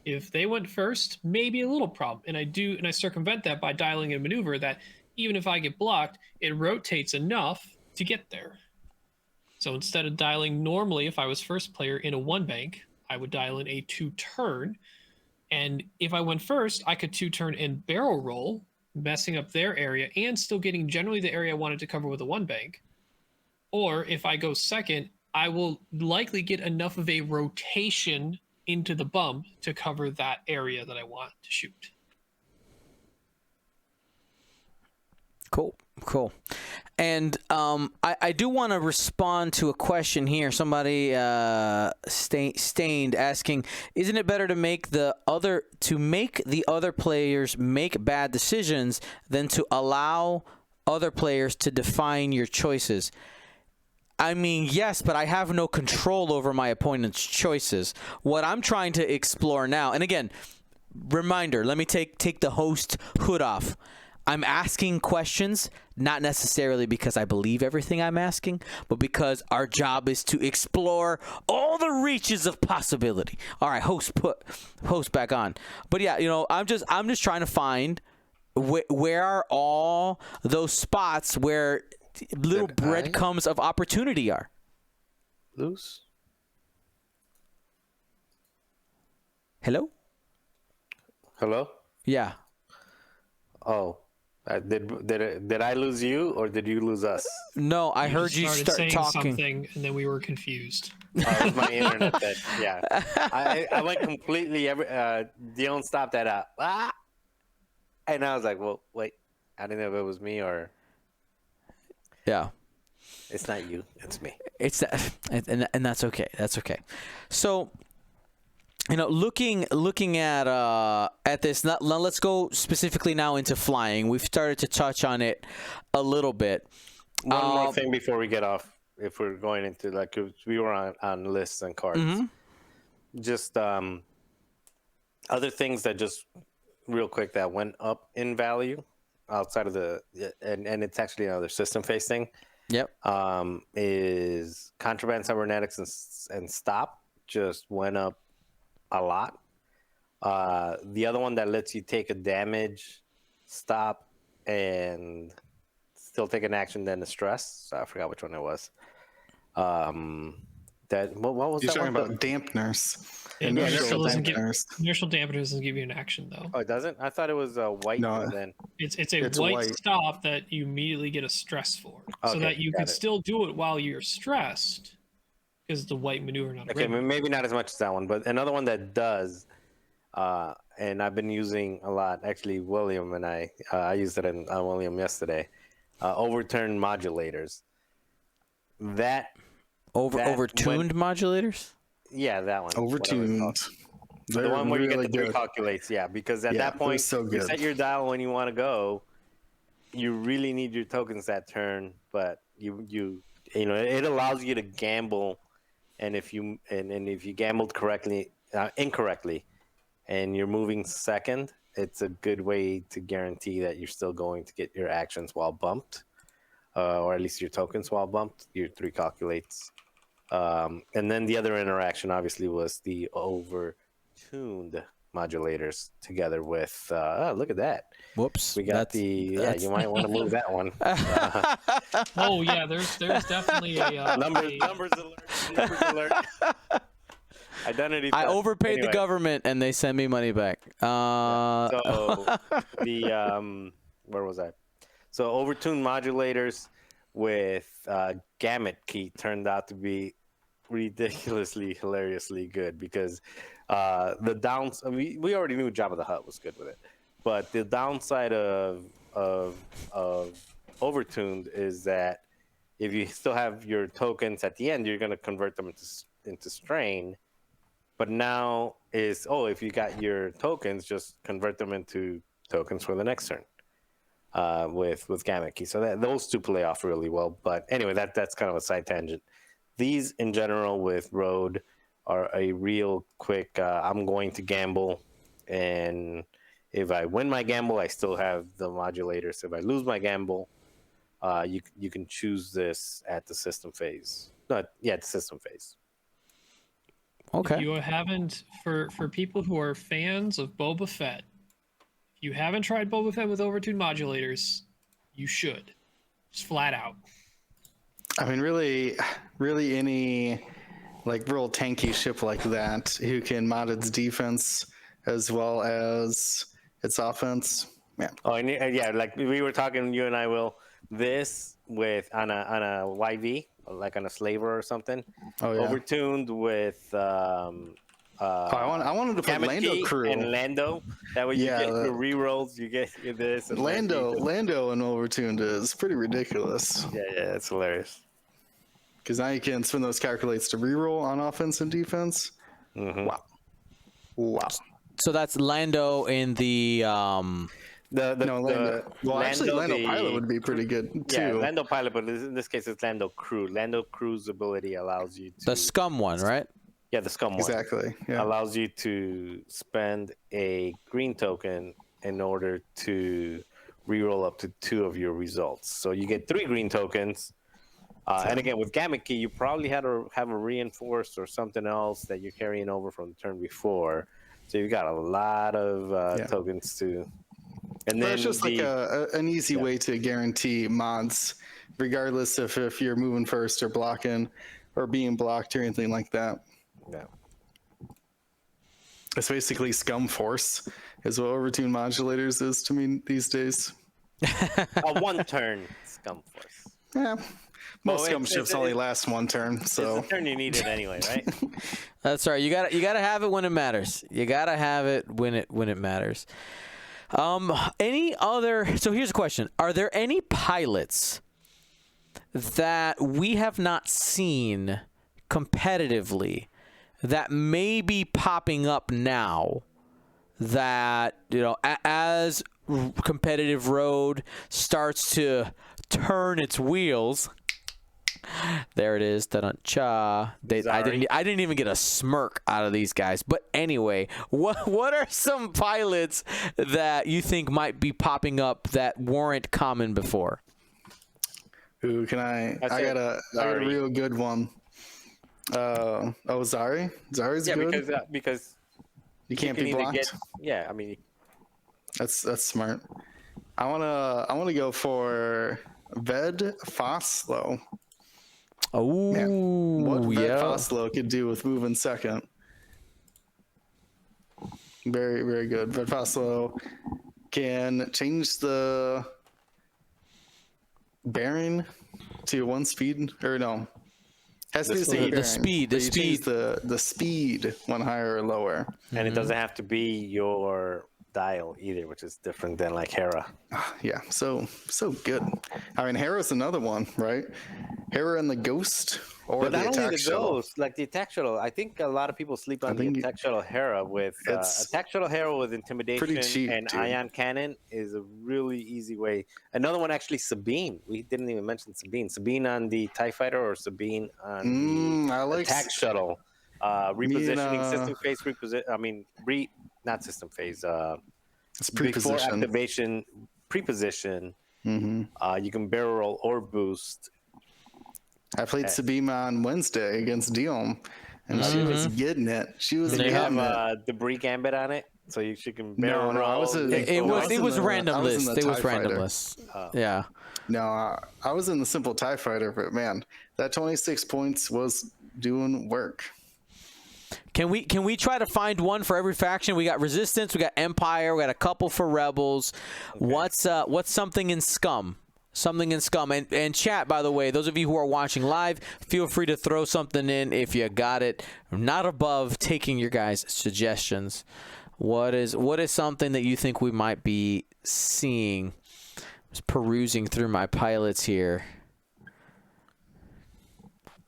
If they went first, maybe a little problem. And I circumvent that by dialing a maneuver that even if I get blocked, it rotates enough to get there. So instead of dialing normally, if I was first player in a one bank, I would dial in a 2-turn. And if I went first, I could 2-turn and barrel roll, messing up their area and still getting generally the area I wanted to cover with a one bank. Or if I go second, I will likely get enough of a rotation into the bump to cover that area that I want to shoot. Cool. And I do want to respond to a question here. Somebody stained asking, isn't it better to make the other players make bad decisions than to allow other players to define your choices? I mean, yes, but I have no control over my opponent's choices. What I'm trying to explore now, and again, reminder, let me take the host hood off. I'm asking questions, not necessarily because I believe everything I'm asking, but because our job is to explore all the reaches of possibility. All right, host back on. But yeah, I'm just trying to find where are all those spots where little breadcrumbs of opportunity are. Loose. Hello? Hello. Yeah. Oh, did I lose you or did you lose us? No, I heard you started start saying talking. something, and then we were confused. Oh, it was my internet that, yeah. I went completely, Dion stopped that up. And I was like, well, wait, I didn't know if it was me or. Yeah. It's not you, it's me. It's that, and that's okay. That's okay. So, looking at this, now let's go specifically now into flying. We've started to touch on it a little bit. One more thing before we get off, if we're going into like we were on lists and cards, just other things that just real quick that went up in value outside of and it's actually another system phase thing. Yep. Is contraband cybernetics and stop just went up a lot. The other one that lets you take a damage, stop, and still take an action, then a stress. So I forgot which one it was. What was You're that talking one? about dampeners. Inertial Dampeners. dampener doesn't give you an action though. Oh, it doesn't? I thought it was white. No. And then It's a It's white, white. stop that you immediately get a stress for, so Okay, that you got can it. still do it while you're stressed, because the white maneuver not a okay, red maybe not as much as that one, but another one that does, and I've been using a lot. Actually, William and I used it on William yesterday. Overturn modulators. That Overtuned modulators? Yeah, that one. Overtuned. The They're one where you really get the good. recalculates, yeah, because at Yeah, that point, they're so you good. set your dial when you want to go. You really need your tokens that turn, but it allows you to gamble, and if you gambled incorrectly, and you're moving second, it's a good way to guarantee that you're still going to get your actions while bumped, or at least your tokens while bumped. Your 3 calculates. And then the other interaction, obviously, was the overtuned modulators together with. Look at that! Whoops. We got Yeah, you might want to move that one. Oh yeah, there's definitely a numbers alert. Identity. I theft. overpaid Anyway, the government and they send me money back. So the where was I? So overtuned modulators with gamut key turned out to be ridiculously hilariously good, because the downs we already knew Jabba the Hutt was good with it, but the downside of overtuned is that if you still have your tokens at the end, you're going to convert them into strain. But now if you got your tokens, just convert them into tokens for the next turn with gamut key. So those two play off really well. But anyway, that's kind of a side tangent. These in general with R.O.A.D are a real quick. I'm going to gamble, and if I win my gamble, I still have the modulators. If I lose my gamble, you can choose this at the system phase. The system phase. Okay. If you haven't, for people who are fans of Boba Fett, if you haven't tried Boba Fett with overtuned modulators, you should. Just flat out. I mean, really any like real tanky ship like that who can mod its defense as well as its offense. Yeah. Oh, and yeah, like we were talking, you and I, Will, this with on a YV, like on a slaver or something. Oh yeah. Overtuned with I wanted to put Gamut Lando Key crew and Lando. That way you get your rerolls, you get this. And Lando and overtuned is pretty ridiculous. Yeah, it's hilarious. Because now you can spend those calculates to reroll on offense and defense. Mm-hmm. Wow. So that's Lando in the Lando. Well, actually, Lando Pilot would be pretty good too. Yeah, Lando Pilot, but in this case, it's Lando Crew. Lando Crew's ability allows you to the scum one, right? Yeah, the scum one. Exactly. Yeah. Allows you to spend a green token in order to reroll up to 2 of your results. So you get 3 green tokens. And again, with Gamut Key, you probably had to have a reinforced or something else that you're carrying over from the turn before. So you got a lot of tokens to. And But then it's just like an easy way to guarantee mods, regardless if you're moving first or blocking or being blocked or anything like that. Yeah. It's basically scum force, is what overtune modulators is to me these days. A 1 turn Scum Force. Yeah. Most scum it's- ships it's- only it's- last 1 turn, so It's the turn you need it anyway, right? That's right. You gotta have it when it matters. You gotta have it when it matters. Any other? So here's a question: are there any pilots that we have not seen competitively that may be popping up now? That as competitive road starts to turn its wheels. There it is. Ta-da-cha. I didn't even get a smirk out of these guys. But anyway, what are some pilots that you think might be popping up that weren't common before? Ooh, I got a real good one. Zari? Zari's good. Because You can't be either blocked. I mean, That's smart. I wanna go for Ved Foslo. Oh, What Ved yeah. Foslo could do with moving second. Very, very good. Ved Foslo can change the bearing to 1 speed, or no. Has to be the same bearing. The speed. but you change the speed 1 higher or lower. and it doesn't have to be your dial either, which is different than like Hera. Yeah, so good. I mean, Hera's another one, right? Hera and the Ghost, or But the not only Attack the Shuttle. Ghost, like the Attack Shuttle. I think a lot of people sleep on the Attack Shuttle Hera with Attack Shuttle Hera with Intimidation cheap, and dude. Ion Cannon is a really easy way. Another one, actually, Sabine. We didn't even mention Sabine. Sabine on the TIE Fighter or Sabine on the I like Attack Shuttle. Repositioning, system phase not system phase. It's Before preposition. activation, preposition, you can barrel roll or boost. I played Sabine on Wednesday against Dion, and she was getting it. She was Did you getting have it. debris gambit on it, so she can barrel No, I roll? was in- It No, I was was in the- random I was in list. the It was TIE random Fighter. list. Yeah. No, I was in the simple TIE Fighter, but man, that 26 points was doing work. Can we try to find one for every faction? We got Resistance, we got Empire, we got a couple for Rebels. Okay. What's something in Scum? Something in Scum. And chat, by the way, those of you who are watching live, feel free to throw something in if you got it. I'm not above taking your guys' suggestions. What is something that you think we might be seeing? Just perusing through my pilots here.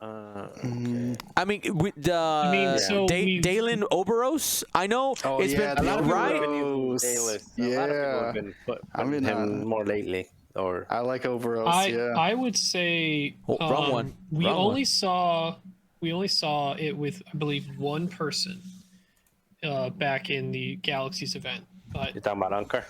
Okay. I mean, with Dalen Oberos, I know it's been A lot of people right. have been using Dalis. A lot of people have been putting him more lately. Or I like Oberos. I would say wrong one. We Wrong only saw it with, I believe, 1 person back in the Galaxies event. But you're talking about Unkar?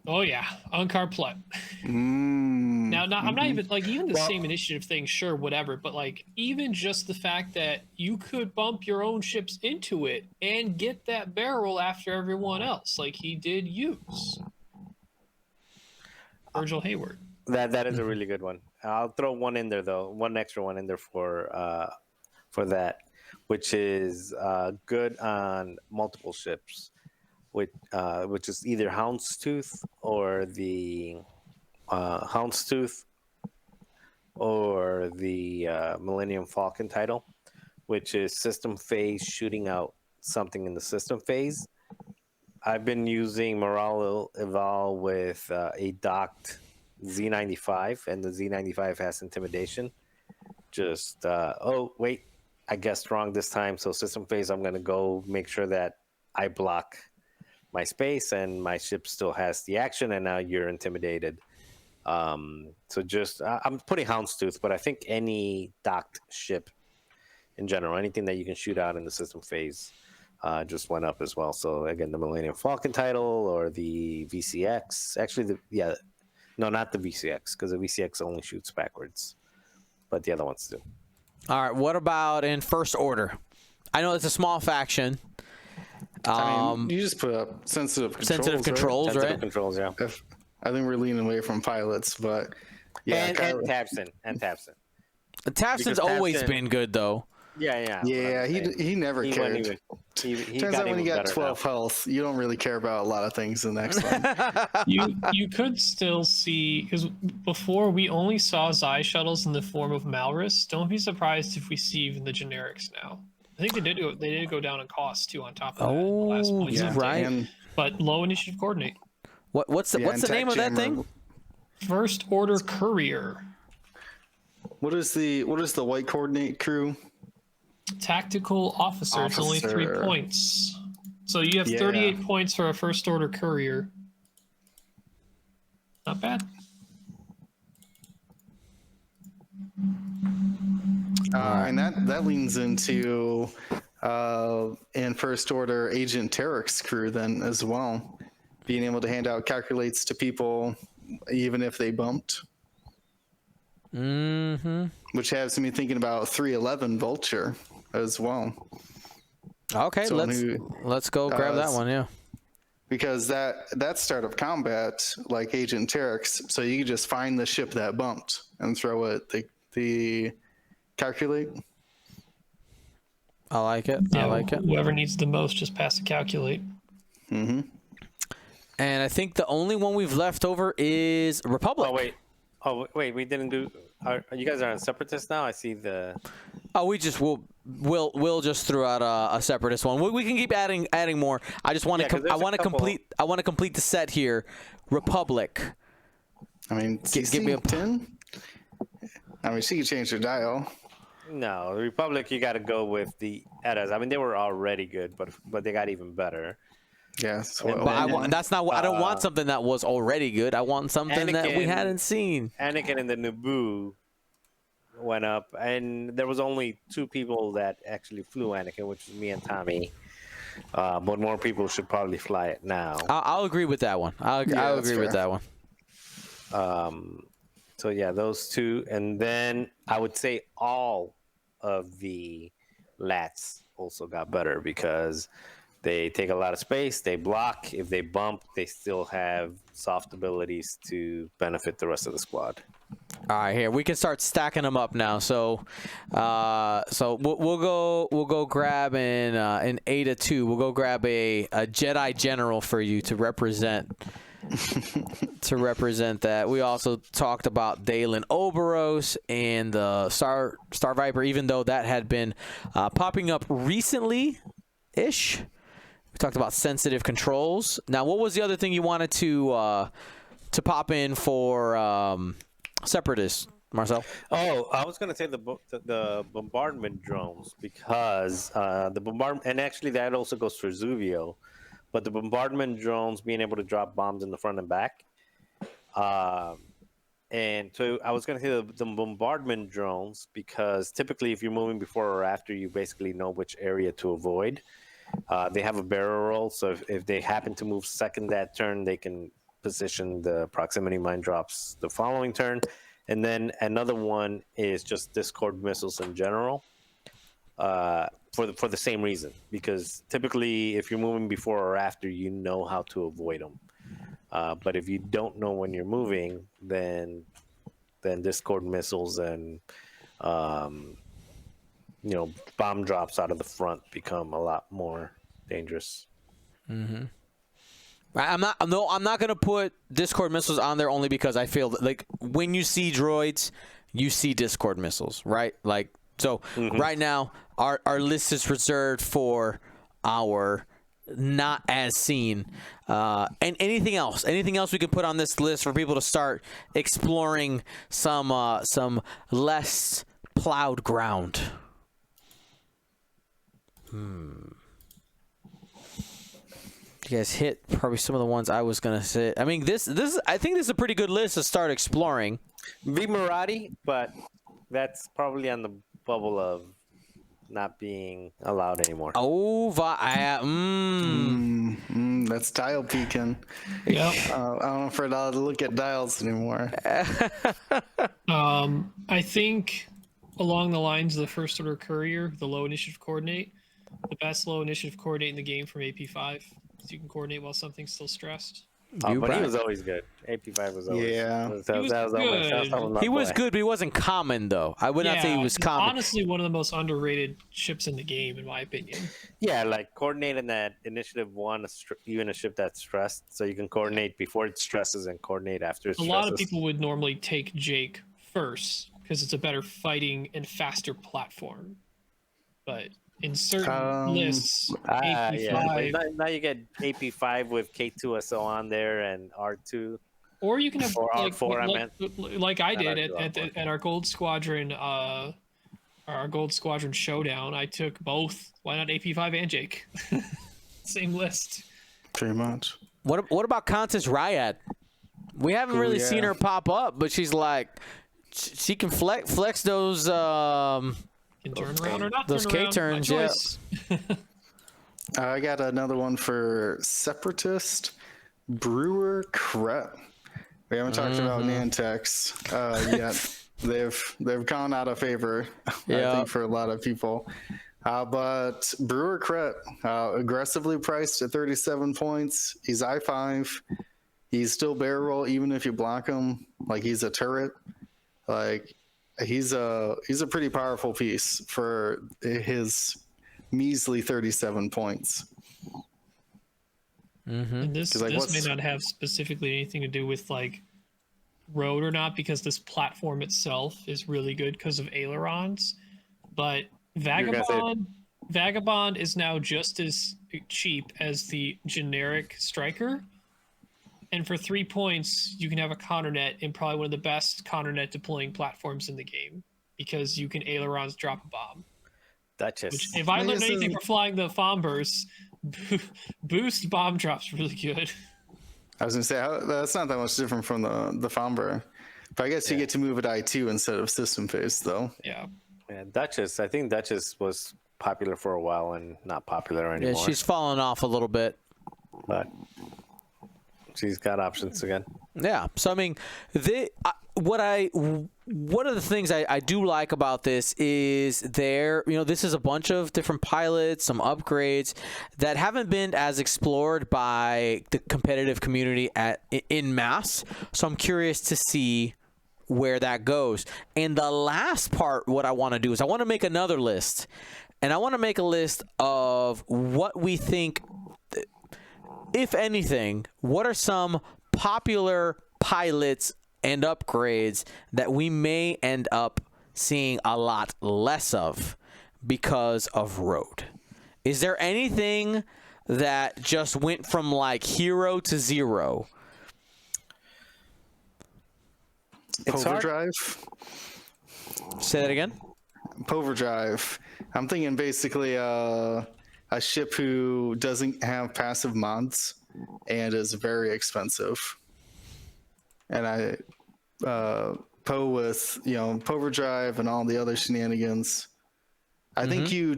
Oh yeah, Unkar Pleb. Now, I'm not even even the same initiative thing. Sure, whatever. But even just the fact that you could bump your own ships into it and get that barrel after everyone else, like he did use Virgil Hayward. That is a really good one. I'll throw one in there though. One extra one in there for that, which is good on multiple ships. Which is either Houndstooth or the Houndstooth or the Millennium Falcon title, which is system phase shooting out something in the system phase. I've been using Morale Eval with a docked Z95, and the Z95 has Intimidation. Just, I guessed wrong this time. So system phase, I'm going to go make sure that I block my space and my ship still has the action, and now you're intimidated. So just I'm putting Houndstooth, but I think any docked ship in general, anything that you can shoot out in the system phase, just went up as well. So again, the Millennium Falcon title or the VCX, actually No, not the VCX, because the VCX only shoots backwards, but the other ones do. All right. What about in First Order? I know it's a small faction. I mean, you just put up sensitive controls. Sensitive controls, Sensitive right? controls, yeah. I think we're leaning away from pilots, but yeah. And Tabson. Tabson's always been good, though. Yeah. Yeah, he never cared. He Turns got out when even you got better 12 health, you don't really care about a lot of things in the next one. You could still see, because before we only saw Xi shuttles in the form of Malrus. Don't be surprised if we see even the generics now. I think they did go down in cost too. On top of that, in the last Oh, one. you're right. And But low initiative coordinate. What's the name of that thing? First Order Courier. what is the white coordinate crew? Tactical officers, only 3 Officer. points. So you have Yeah. 38 points for a First Order Courier. Not bad. And that leans into in First Order Agent Tarek's crew then as well, being able to hand out calculates to people even if they bumped. Which has me thinking about 311 Vulture as well. Okay, Someone let's go grab that one. Yeah. Because that start of combat, like Agent Tarek's, so you can just find the ship that bumped and throw it the calculate. I like it. Yeah, I like it. Whoever needs the most, just pass the calculate. And I think the only one we've left over is Republic. Oh wait, we didn't do. Are you guys are on Separatist now? I see the. Oh, we'll just throw out a Separatist one. We can keep adding more. I just want to. I want to complete the set here. Republic. I mean, Give me a 10. I mean, she can change her dial. No, the Republic. You got to go with the Eddas. I mean, they were already good, but they got even better. Yes. But that's not what I don't want something that was already good. I want something that we hadn't seen. Anakin and the Naboo went up, and there was only 2 people that actually flew Anakin, which is me and Tommy. But more people should probably fly it now. I'll agree with that one. I'll agree with that one. So yeah, those 2, and then I would say all of the lats also got better because they take a lot of space. They block. If they bump, they still have soft abilities to benefit the rest of the squad. All right, here we can start stacking them up now. So, we'll go grab in Ada 2. We'll go grab a Jedi General for you to represent. To represent that. We also talked about Dalen Oberos and the Star Viper, even though that had been popping up recently-ish. We talked about sensitive controls. Now, what was the other thing you wanted to pop in for Separatists, Marcel? Oh, I was going to say the bombardment drones because the bombardment, and actually that also goes for Zuvio, but the bombardment drones being able to drop bombs in the front and back. And so I was going to say the bombardment drones because typically if you're moving before or after, you basically know which area to avoid. They have a barrel roll, so if they happen to move second that turn, they can position the proximity mine drops the following turn. And then another one is just Discord missiles in general for the same reason, because typically if you're moving before or after, you know how to avoid them. But if you don't know when you're moving, then Discord missiles and bomb drops out of the front become a lot more dangerous. I'm not gonna put Discord missiles on there only because I feel that, like, when you see droids, you see Discord missiles, right? Like, so right now our list is reserved for our not as seen, and anything else we can put on this list for people to start exploring some less plowed ground. You guys hit probably some of the ones I was gonna say. I mean, I think this is a pretty good list to start exploring. V Marati, but that's probably on the bubble of not being allowed anymore. Oh, That's dial peeking. Yep. I don't know if we're allowed to look at dials anymore. I think along the lines of the first order courier, the low initiative coordinate, the best low initiative coordinate in the game from AP5, so you can coordinate while something's still stressed. But he right. was always good. AP5 was always. Yeah. That was was good. my He was boy. good, but he wasn't common though. I would not say he was he's common. honestly one of the most underrated ships in the game, in my opinion. Yeah, like coordinating that initiative one, even a ship that's stressed, so you can coordinate before it stresses and coordinate after it A stresses. lot of people would normally take Jake first because it's a better fighting and faster platform. But in certain lists, AP5, yeah. But now you get AP5 with K2SO on there and R2. or you can have Or like, R4, I meant. like I Not did R2, at our Gold Squadron, our Gold Squadron showdown. I took both. Why not AP5 and Jake? Same list. Pretty much. What about Constance R.O.A.D? We haven't really seen her pop up, but she's like, she can flex those Can turn around or not those turn around. K-turns, My yeah. choice. I got another one for Separatist, Brewer Kret. We haven't talked about Nantex yet. They've gone out of favor, I think, for a lot of people. But Brewer Kret, aggressively priced at 37 points. He's I5. He's still barrel roll even if you block him. Like, he's a turret. Like, he's a pretty powerful piece for his measly 37 points. And this may not have specifically anything to do with like R.O.A.D or not, because this platform itself is really good because of ailerons. But Vagabond is now just as cheap as the generic striker. And for 3 points, you can have a counter net in probably one of the best counter net deploying platforms in the game, because you can ailerons drop a bomb. Duchess. Which, if I learned anything from flying the Fombers, boost bomb drops really good. I was gonna say that's not that much different from the Fomber, but I guess you get to move at I2 instead of system phase, though. Yeah. Duchess. I think Duchess was popular for a while and not popular anymore. Yeah, she's fallen off a little bit. But she's got options again. Yeah. So I mean, one of the things I do like about this is this is a bunch of different pilots, some upgrades that haven't been as explored by the competitive community in mass. So I'm curious to see where that goes. And the last part, what I want to do is I want to make another list, and I want to make a list of what we think, if anything, what are some popular pilots and upgrades that we may end up seeing a lot less of because of R.O.A.D. Is there anything that just went from like hero to zero? Poverdrive. Say that again. Poverdrive. I'm thinking basically a ship who doesn't have passive mods and is very expensive. And Poe with Poverdrive and all the other shenanigans. I think do you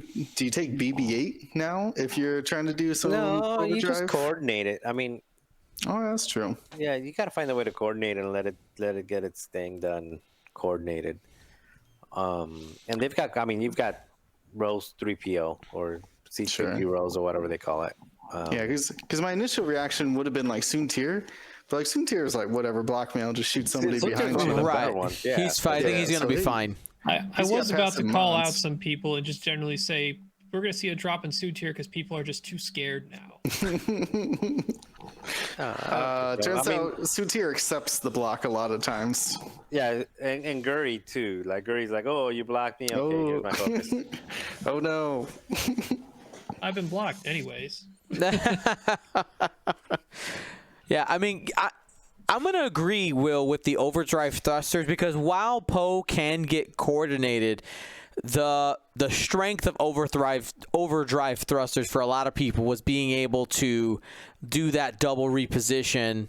take BB-8 now if you're trying to do some Poverdrive? You just coordinate it. I mean, that's true. Yeah, you got to find a way to coordinate it and let it get its thing done, coordinated. And they've got, you've got rows 3PO or C3P rows or whatever they call it. Because my initial reaction would have been like Soontir, but like Soontir is like whatever, block me, I'll just shoot somebody behind you. Right. Yeah. He's fine. I think he's gonna be fine. I was about to call out some people and just generally say we're going to see a drop in Soontir because people are just too scared now. Turns out Soontir accepts the block a lot of times. Yeah, and Guri too. Like Guri's like, oh, you blocked me. Okay, here's my focus. Oh no. I've been blocked anyways. Yeah, I'm going to agree, Will, with the overdrive thrusters, because while Poe can get coordinated, the strength of overdrive thrusters for a lot of people was being able to do that double reposition,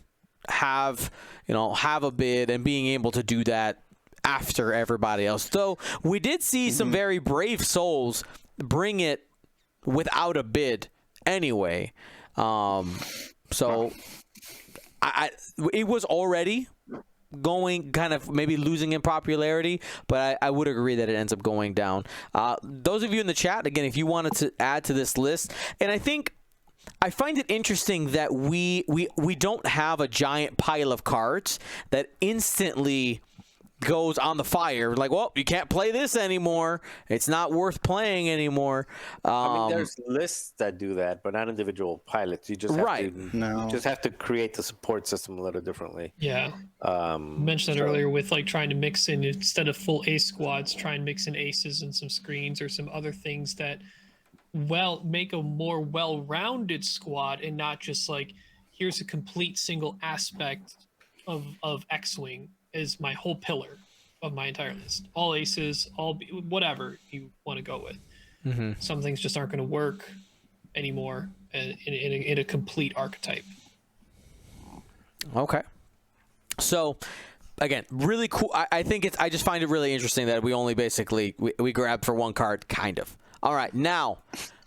have a bid, and being able to do that after everybody else. Though we did see some very brave souls bring it without a bid anyway. So it was already going kind of maybe losing in popularity, but I would agree that it ends up going down. Those of you in the chat, again, if you wanted to add to this list, and I find it interesting that we don't have a giant pile of cards that instantly goes on the fire, like, well, you can't play this anymore. It's not worth playing anymore. I mean, there's lists that do that, but not individual pilots. You just have to just have to create the support system a little differently. Yeah. You mentioned that earlier with like trying to mix in, instead of full ace squads, try and mix in aces and some screens or some other things that make a more well-rounded squad, and not just like, here's a complete single aspect of X-Wing is my whole pillar of my entire list. All aces, whatever you want to go with. Mm-hmm. Some things just aren't going to work anymore in a complete archetype. Okay. So, again, really cool. I think I just find it really interesting that we only basically we grab for one card, kind of. All right, now,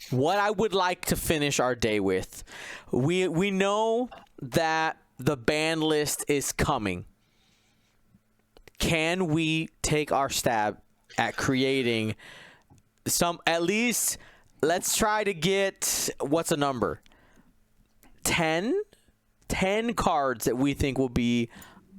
what I would like to finish our day with, we know that the ban list is coming. Can we take our stab at creating some, at least, let's try to get, what's a number? 10 cards that we think will be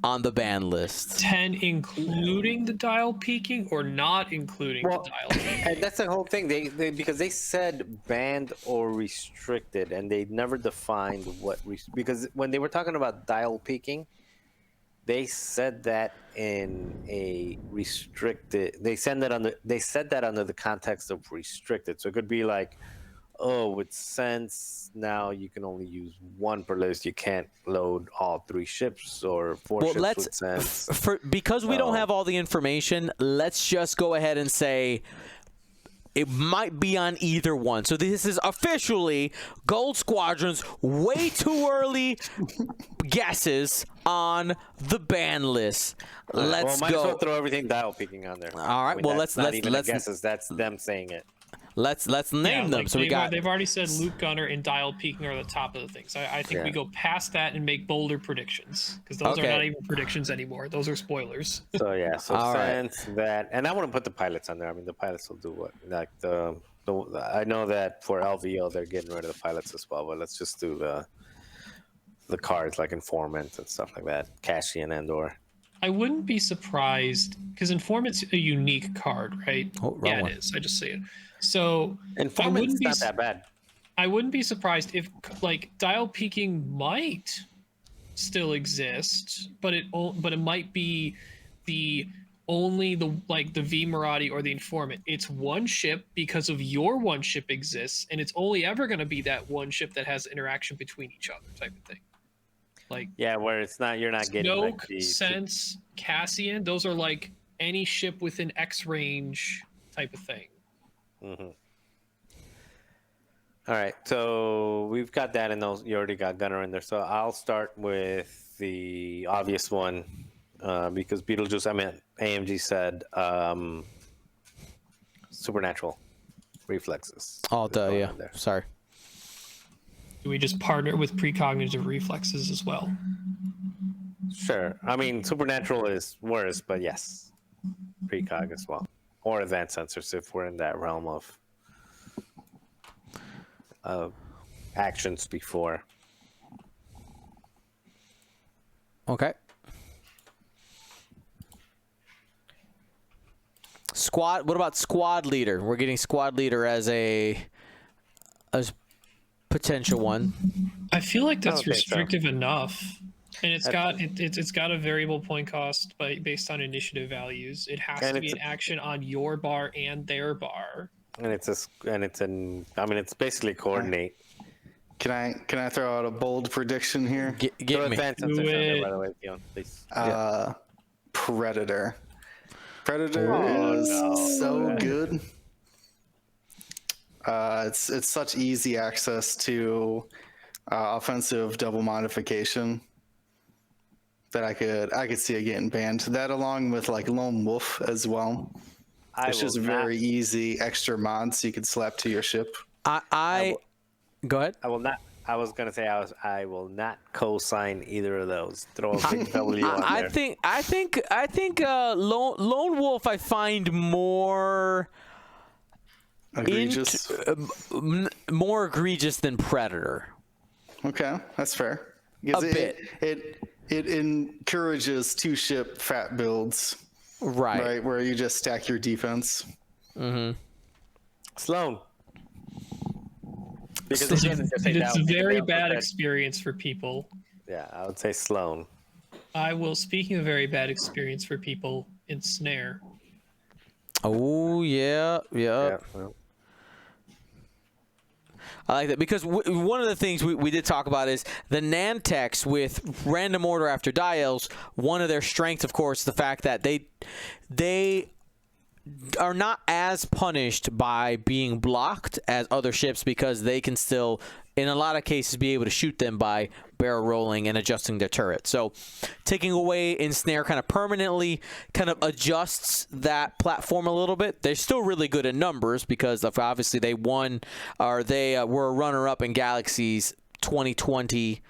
on the ban list. 10 including the dial peaking, or not including the dial peaking? And that's the whole thing. They because they said banned or restricted, and they never defined what because when they were talking about dial peaking, they said that in a restricted. They said that under the context of restricted. So it could be like, oh, with sense now you can only use one per list. You can't load all 3 ships or 4 ships with sense. Because we don't have all the information, let's just go ahead and say it might be on either one. So this is officially Gold Squadron's way too early guesses on the ban list. Let's might go. as well throw everything dial peaking on there. All right. I mean, Well, let's guesses. That's them saying it. Let's name them. Like So they've already said Luke Gunner and dial peaking are the top of the things. I think we go past that and make bolder predictions, because those are not even predictions anymore. Those are spoilers. So yeah, sense that, and I want to put the pilots on there. I mean, the pilots will do what, like the I know that for LVO they're getting rid of the pilots as well, but let's just do the cards like Informant and stuff like that, Cassian and/or. I wouldn't be surprised, because Informant's a unique card, right? It is. I just say it. So Informant's not that bad. I wouldn't be surprised if like dial peaking might still exist, but it might be the V Maradi or the Informant. It's one ship because of your one ship exists, and it's only ever going to be that one ship that has interaction between each other, type of thing. Like, yeah, where it's not, you're not getting Snoke, like Sense, Cassian. Those are like any ship within X range type of thing. Mm-hmm. All right, so we've got that in those. You already got Gunner in there, so I'll start with the obvious one because AMG said supernatural reflexes. Oh, yeah. Sorry. Do we just partner with precognitive reflexes as well? Sure. I mean, supernatural is worse, but yes, precog as well, or advanced sensors if we're in that realm of actions before. Okay. Squad. What about squad leader? We're getting squad leader as potential one. I feel like that's restrictive enough, and it's got a variable point cost based on initiative values. It has to be an action on your bar and their bar. And it's basically coordinate. Can I throw out a bold prediction here? Get me. Do it. By the way, Dion, please. Predator. Predator is so good. It's such easy access to offensive double modification that I could see it getting banned. That along with like Lone Wolf as well. It's just will very easy extra mods you could slap to your ship. I go ahead. I will not. I was gonna say I will not co-sign either of those. Throw a big W on I there. think Lone Wolf I find more Egregious. more egregious than Predator. Okay, that's fair. Because A bit. It encourages two ship fat builds, Right. where you just stack your defense. Sloan. Because It's it doesn't just say a down, very they also bad said- experience for people. Yeah, I would say Sloan. Speaking of very bad experience for people, ensnare. Oh yeah. Yeah. Well, I like that because one of the things we did talk about is the Nantex with random order after dials. One of their strengths, of course, the fact that they are not as punished by being blocked as other ships because they can still, in a lot of cases, be able to shoot them by barrel rolling and adjusting their turret. So taking away ensnare kind of permanently kind of adjusts that platform a little bit. They're still really good in numbers because of obviously they were a runner-up in Galaxy's 2020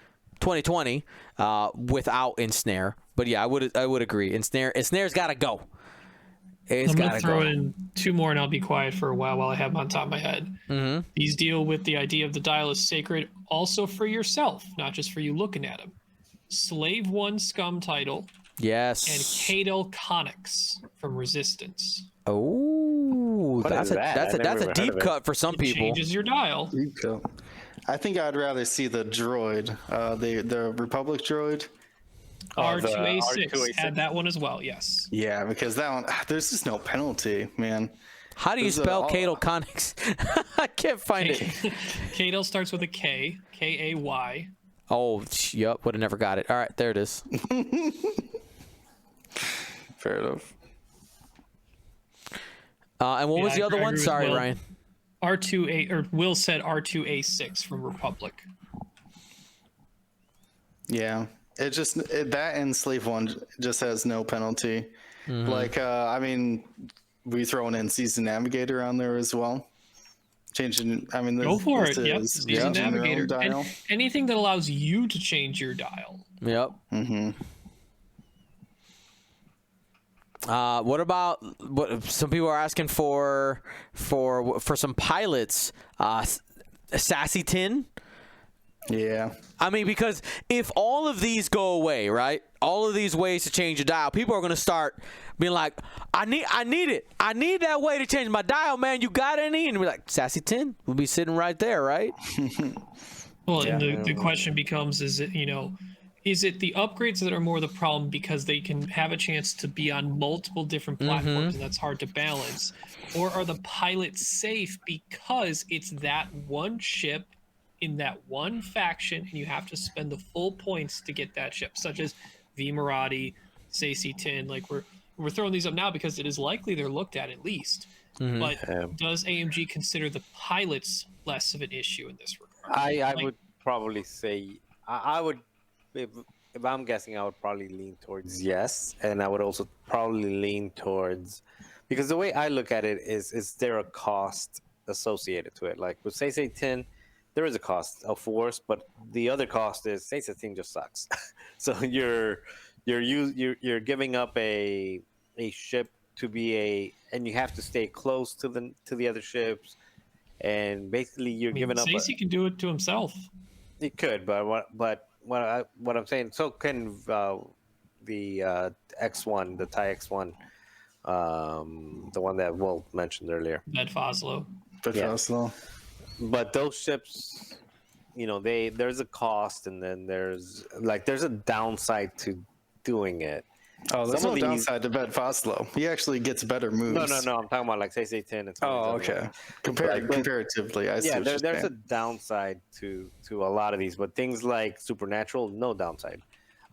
without ensnare. But yeah, I would agree. Ensnare's got to go. I'm going to throw in two more and I'll be quiet for a while I have them on top of my head. Mm-hmm. These deal with the idea of the dial is sacred also for yourself, not just for you looking at them. Slave 1 Scum title. Yes. And Cadel Conics from Resistance. Oh, that's is a deep cut for some people. Changes your dial. Deep cut. I think I'd rather see the droid, the Republic droid. R2A6 R2A6 had that one as well, yes. Yeah, because that one, there's just no penalty, man. How do you spell Cadel Conics? I can't find it. Cadel starts with a K, K-A-Y. Oh, yep, would have never got it. All right, there it is. Fair enough. And what was the other I one? agree with Sorry, Will. Ryan. R2A, or Will said R2A6 from Republic. Yeah, that and Slave 1 just has no penalty. Mm-hmm. Like, I mean, we throw an Season Navigator on there as well. Changing, I mean, Go for it. this Yep, is Season changing your own Navigator. dial. And anything that allows you to change your dial. Yep. Mm-hmm. What about what some people are asking for some pilots? Sassy Tin. Yeah. I mean, because if all of these go away, right? All of these ways to change your dial, people are going to start being like, I need it. I need that way to change my dial, man. You got any? And we're like, Sassy Tin will be sitting right there, right? Well, and the question becomes, is it the upgrades that are more the problem because they can have a chance to be on multiple different platforms and that's hard to balance? Or are the pilots safe because it's that one ship in that one faction and you have to spend the full points to get that ship, such as V Maradi, Sassy Tin? Like we're throwing these up now because it is likely they're looked at least. But does AMG consider the pilots less of an issue in this regard? I would probably say I would. If I'm guessing, I would probably lean towards yes, and I would also probably lean towards, because the way I look at it is there a cost associated to it? Like with Say 10, there is a cost of force, but the other cost is Say 10 just sucks. So you're giving up a ship to be and you have to stay close to the other ships, and basically you're giving up. Stacey can do it to himself. He could, but what I'm saying, so can the X1, the Thai X1, the one that Will mentioned earlier. Med Foslo. But those ships, there's a cost, and then there's a downside to doing it. Oh, there's no downside to Bed Foslo. He actually gets better moves. No. I'm talking about like say 10 and okay. Comparatively, I see. Yeah, there's a downside to a lot of these, but things like Supernatural, no downside.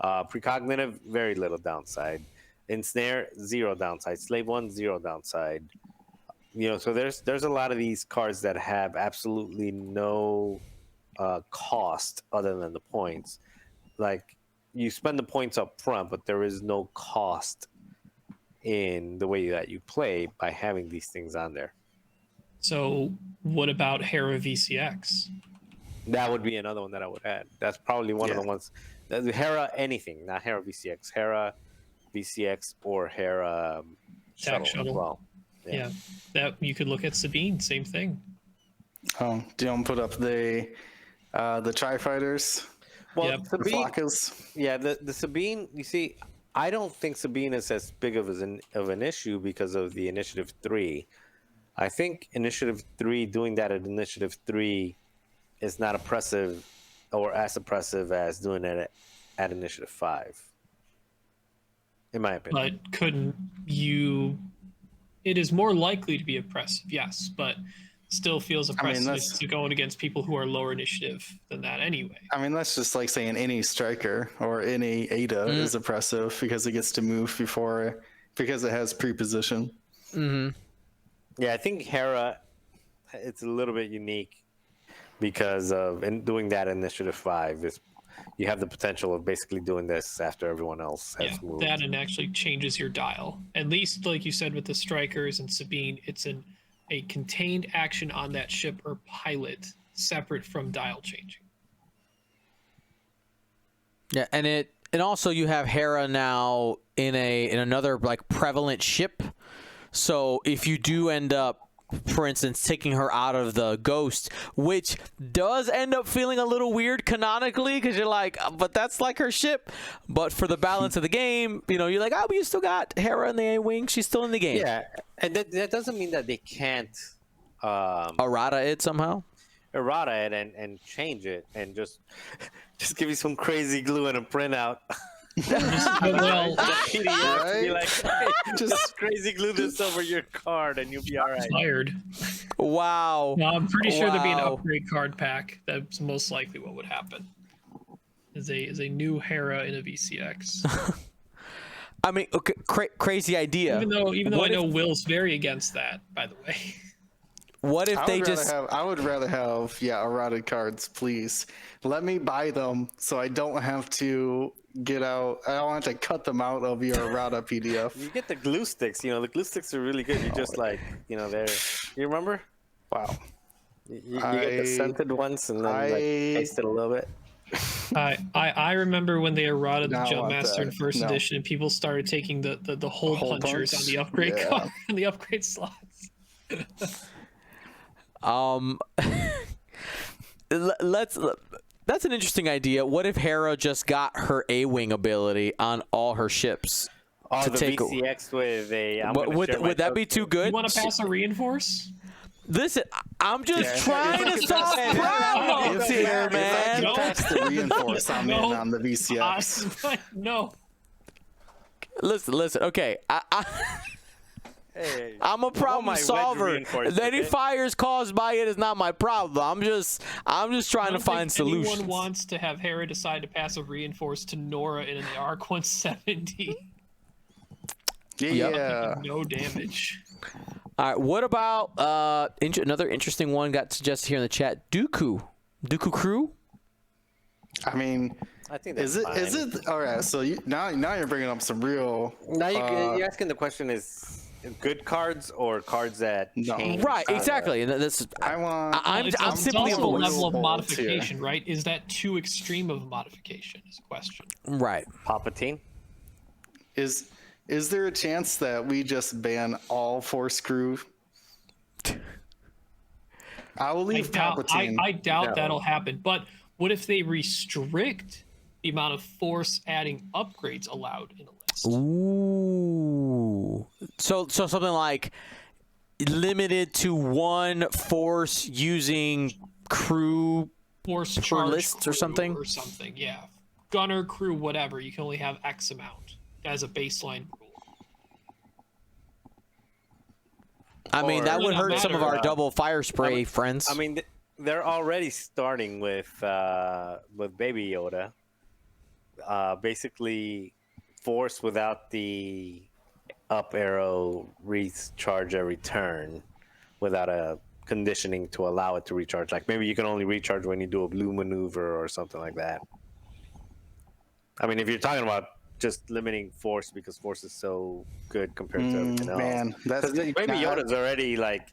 Precognitive, very little downside. Ensnare, zero downside. Slave 1, zero downside. So there's a lot of these cards that have absolutely no cost other than the points. Like, you spend the points up front, but there is no cost in the way that you play by having these things on there. So what about Hera VCX? That would be another one that I would add. That's probably one of the ones. Hera anything, not Hera VCX. Hera VCX or Hera Attack shuttle as well. Yeah, that you could look at Sabine. Same thing. Oh, do you want to put up the Tri-Fighters? Well, Yep. Sabine, Flakkas? yeah, the Sabine. You see, I don't think Sabine is as big of an issue because of the Initiative 3. I think Initiative 3, doing that at Initiative 3 is not oppressive or as oppressive as doing it at Initiative 5, in my opinion. But couldn't you? It is more likely to be oppressive, yes, but still feels oppressive that's- to going against people who are lower initiative than that anyway. I mean, that's just like saying any striker or any Ada is oppressive because it gets to move because it has preposition. Yeah, I think Hera, it's a little bit unique because of doing that Initiative 5 is you have the potential of basically doing this after everyone else has moved. That and actually changes your dial. At least, like you said with the Strikers and Sabine, it's a contained action on that ship or pilot separate from dial changing. Yeah, and also you have Hera now in another like prevalent ship. So if you do end up, for instance, taking her out of the Ghost, which does end up feeling a little weird canonically because you're like, but that's like her ship. But for the balance of the game, you're like, oh, but you still got Hera in the A-Wing. She's still in the game. Yeah, and that doesn't mean that they can't errata it somehow. Errata it and change it and just give you some crazy glue and a printout. Well, PDF, be like, hey, just crazy glue this over your card and you'll be all right. Fired. Wow. No, I'm pretty sure there'd be an Wow. upgrade card pack. That's most likely what would happen. Is a new Hera in a VCX. I mean, okay, crazy idea. Even though What I know if- Will's very against that, by the way. What if they just? I would rather have errata cards, please. Let me buy them so I don't have to get out. I don't have to cut them out of your errata PDF. You get the glue sticks. The glue sticks are really good. You just they're. You remember? Wow. You get the scented ones and then taste it a little bit. I remember when they errata the No, I Jump want Master in that. first No. edition and people started taking the hole punchers punch? on the upgrade Yeah. card and the upgrade slots. That's an interesting idea. What if Hera just got her A-Wing ability on all her ships? Oh, to the take a- VCX with a. Would that be too good? You want to pass a reinforce? Listen, I'm just Yeah, trying to solve problems If here, I man. can pass the reinforce, I'm in on the VCX. No. Listen. Okay, Hey, I'm a problem my wedge solver. reinforced Any it. fires caused by it is not my problem. I'm just trying to I don't find think anyone solutions. wants to have Hera decide to pass a reinforce to Nora in the Arc 170. Yeah. No damage. All right, what about another interesting one got suggested here in the chat? Dooku crew. I mean, I think that's is fine. it all right? So now you're bringing up some real. Now you're asking the question: is good cards or cards that No. change? Right, exactly. And that's I'm It's simply also a avoiding- level of here. modification, right? Is that too extreme of a modification? Is a question. right. Palpatine. Is there a chance that we just ban all Force crew? I will leave Palpatine. I doubt No. that'll happen. But what if they restrict the amount of force adding upgrades allowed in a list? Ooh. So something like limited to one force using crew. Force charge lists or crew something? Or something, yeah. Gunner crew, whatever. You can only have X amount as a baseline rule. I mean, that Or- would Doesn't hurt some of matter. our double fire spray friends. I mean, they're already starting with Baby Yoda. Basically, force without the up arrow recharge every turn, without a conditioning to allow it to recharge. Like maybe you can only recharge when you do a blue maneuver or something like that. I mean, if you're talking about just limiting force because force is so good compared to everything else. Man, that's Baby Yoda's already like.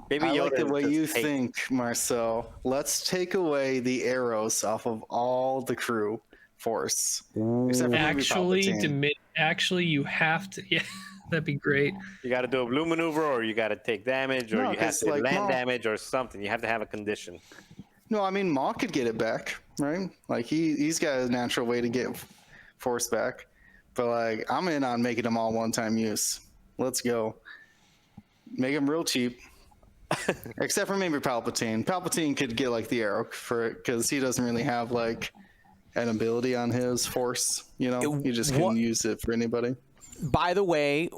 Baby I Yoda like the way just you takes- think, Marcel. Let's take away the arrows off of all the crew force. Except for maybe Palpatine. Actually, you have to. Yeah, that'd be great. You got to do a blue maneuver, or you got to take damage, or No, you have 'cause, to like, land Maul- damage, or something. You have to have a condition. No, I mean Maul could get it back, right? Like he's got a natural way to get force back. But like I'm in on making them all one-time use. Let's go. Make them real cheap. Except for maybe Palpatine. Palpatine could get like the arrow for it because he doesn't really have like an ability on his force. You know, he just couldn't use it for anybody. By the way,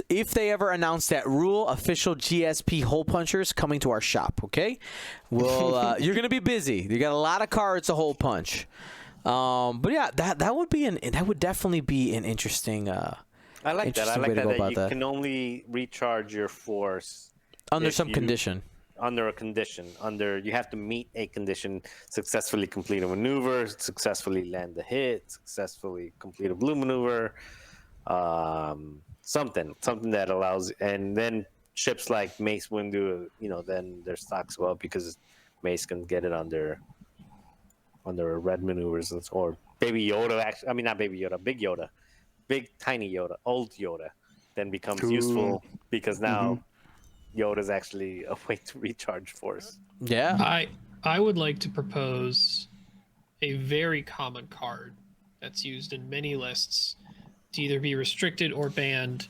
if they ever announce that rule, official GSP hole punchers coming to our shop. Okay, well, you're gonna be busy. You got a lot of cards to hole punch. But yeah, that would definitely be an interesting. I like that. I interesting like way to go that about you that. can only recharge your force Under if some you- condition. Under a condition. You have to meet a condition, successfully complete a maneuver, successfully land the hit, successfully complete a blue maneuver. Something that allows, and then ships like Mace wouldn't do, then their stocks go up because Mace can get it under red maneuvers, or Baby Yoda. Actually, I mean not Baby Yoda, Big Yoda, big tiny Yoda, old Yoda, then becomes useful because now Yoda's actually a way to recharge force. Yeah. I would like to propose a very common card that's used in many lists to either be restricted or banned,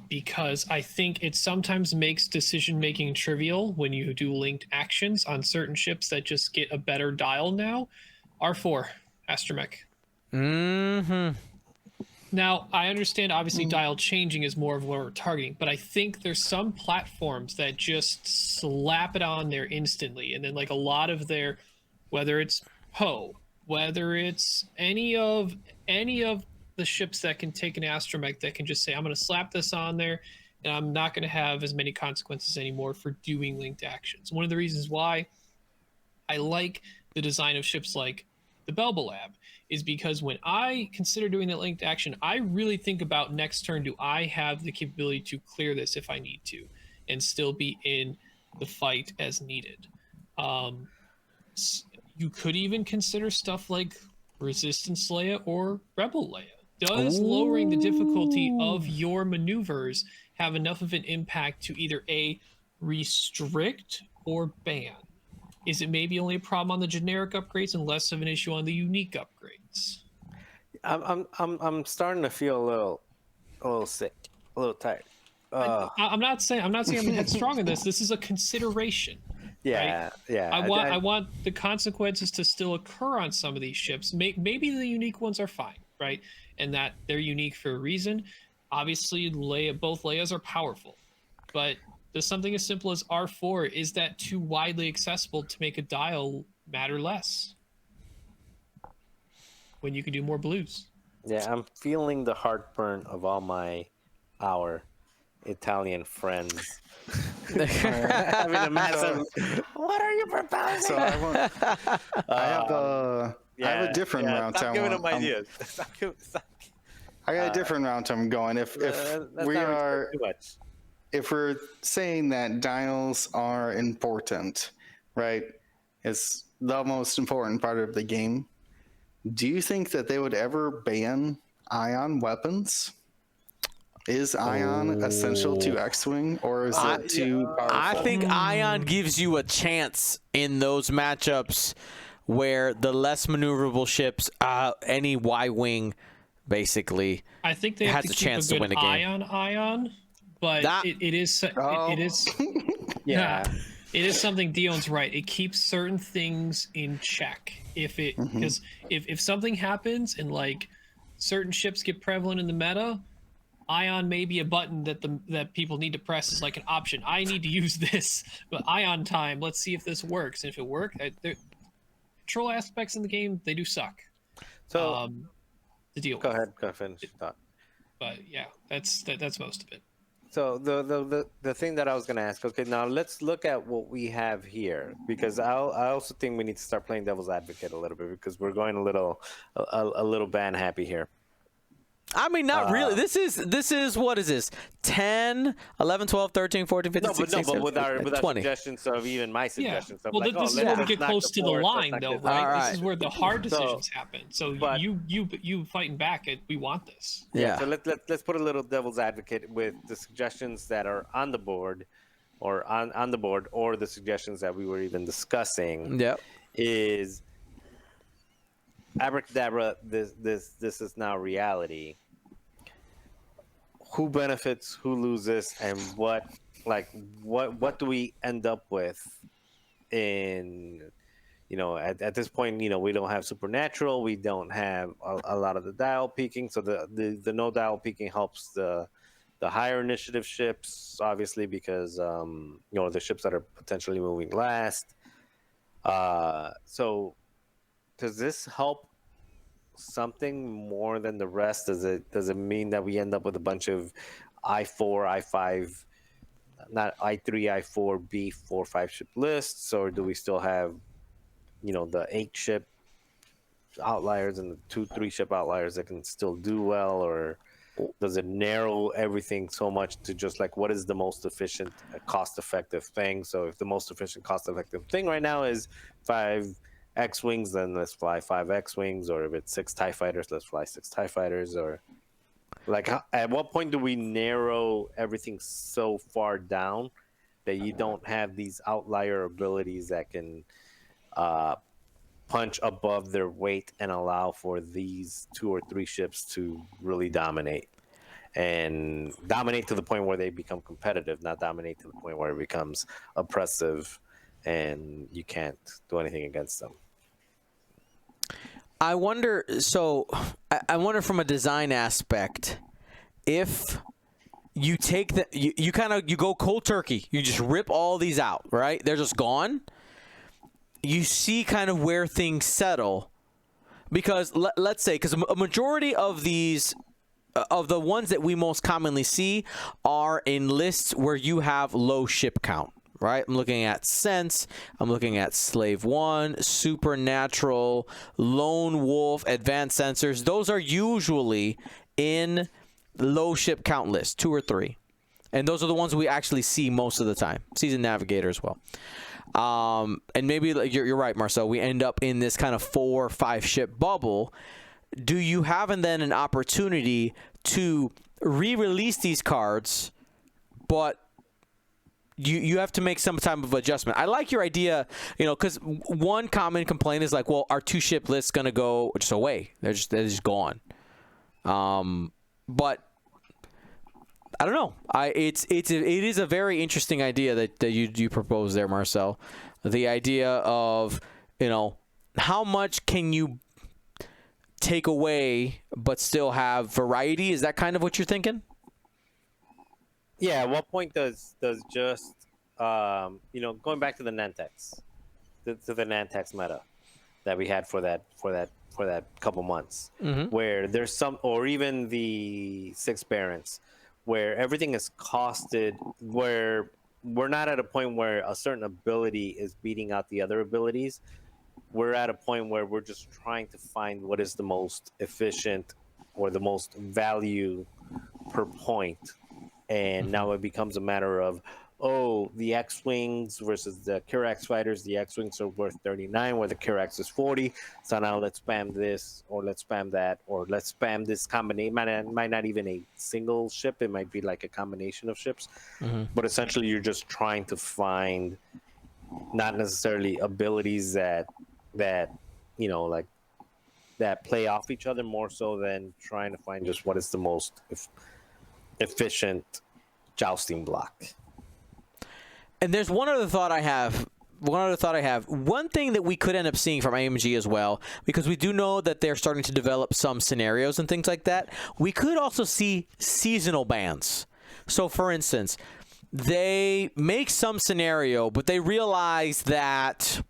because I think it sometimes makes decision making trivial when you do linked actions on certain ships that just get a better dial now. R4 Astromech. Mm-hmm. Now, I understand obviously dial changing is more of what we're targeting, but I think there's some platforms that just slap it on there instantly. And then like a lot of their, whether it's Poe, whether it's any of the ships that can take an astromech that can just say, I'm going to slap this on there and I'm not going to have as many consequences anymore for doing linked actions. One of the reasons why I like the design of ships like the Belba Lab is because when I consider doing that linked action, I really think about next turn, do I have the capability to clear this if I need to and still be in the fight as needed? You could even consider stuff like Resistance Leia or Rebel Leia. Does lowering the difficulty of your maneuvers have enough of an impact to either A, restrict or ban? Is it maybe only a problem on the generic upgrades and less of an issue on the unique upgrades? I'm starting to feel a little sick, a little tired. I'm not saying I'm headstrong in this. This is a consideration. Yeah, right? yeah. I want the consequences to still occur on some of these ships. Maybe the unique ones are fine, right? And that they're unique for a reason. Obviously, both Leias are powerful, but does something as simple as R4, is that too widely accessible to make a dial matter less when you can do more blues? Yeah, I'm feeling the heartburn of all our Italian friends. Having a massive. What are you proposing? So I have a different route. Stop giving them ideas. I got a different route I'm going. If we're saying that dials are important, right? It's the most important part of the game. Do you think that they would ever ban ion weapons? Is ion essential to X-Wing, or is it too powerful? I think ion gives you a chance in those matchups where the less maneuverable ships, any Y-wing, basically, I think they have has to a keep chance a to good win a game. ion, but it is Yeah. It is something Dion's right. It keeps certain things in check. Because if something happens and like certain ships get prevalent in the meta, ion may be a button that people need to press as like an option. I need to use this, but ion time. Let's see if this works. And if it works, control aspects in the game, they do suck. So the deal. Go ahead. Finish your thought. But yeah, that's most of it. So the thing that I was gonna ask. Okay, now let's look at what we have here, because I also think we need to start playing devil's advocate a little bit, because we're going a little ban happy here. I mean, not really. This is what is this? 10, 11, 12, 13, 14, 15, 16, but with our 20. suggestions of even my Yeah. suggestions of Well, like, this is let's where we just get knock close to the fourth, let's line, knock though, this right? All This right. is where the hard decisions happen. So but- you fighting back at we want this. Yeah. So let's put a little devil's advocate with the suggestions that are on the board, or on the board, or the suggestions that we were even discussing. Yep. Is abracadabra? This is now reality. Who benefits? Who loses? And what do we end up with? In at this point, we don't have supernatural. We don't have a lot of the dial peaking. So the no dial peaking helps the higher initiative ships, obviously, because the ships that are potentially moving last. So does this help something more than the rest? Does it mean that we end up with a bunch of I4, I5, not I3, I4, B4, 5 ship lists, or do we still have the 8 ship outliers and the 2-3 ship outliers that can still do well, or does it narrow everything so much to just like what is the most efficient, cost-effective thing? So if the most efficient, cost-effective thing right now is 5 X-wings, then let's fly 5 X-wings, or if it's 6 TIE fighters, let's fly 6 TIE fighters, or like at what point do we narrow everything so far down that you don't have these outlier abilities that can punch above their weight and allow for these 2 or 3 ships to really dominate to the point where they become competitive, not dominate to the point where it becomes oppressive and you can't do anything against them? I wonder. So, I wonder from a design aspect, if you take you go cold turkey, you just rip all these out, right? They're just gone. You see kind of where things settle, because let's say, because a majority of these, of the ones that we most commonly see, are in lists where you have low ship count. Right, I'm looking at Sense, I'm looking at Slave 1, Supernatural, Lone Wolf, Advanced Sensors. Those are usually in low ship count lists, 2 or 3. And those are the ones we actually see most of the time. Seasoned Navigator as well. And maybe you're right, Marcel, we end up in this kind of 4 or 5 ship bubble. Do you have then an opportunity to re-release these cards, but you have to make some type of adjustment? I like your idea, because one common complaint is like, well, our 2 ship list's gonna go just away. They're just gone. But I don't know. It is a very interesting idea that you propose there, Marcel. The idea of how much can you take away but still have variety? Is that kind of what you're thinking? Yeah, at what point does just going back to the Nantex, to the Nantex meta that we had for that couple months, where there's some, or even the 6 Barons, where everything is costed, where we're not at a point where a certain ability is beating out the other abilities. We're at a point where we're just trying to find what is the most efficient or the most value per point. And now it becomes a matter of, the X-Wings versus the Kirax fighters. The X-Wings are worth 39, where the Kirax is 40. So now let's spam this, or let's spam that, or let's spam this combination. Might not even a single ship. It might be like a combination of ships. But essentially, you're just trying to find not necessarily abilities that play off each other, more so than trying to find just what is the most efficient jousting block. And there's one other thought I have. One thing that we could end up seeing from AMG as well, because we do know that they're starting to develop some scenarios and things like that, we could also see seasonal bans. So, for instance, they make some scenario, but they realize that,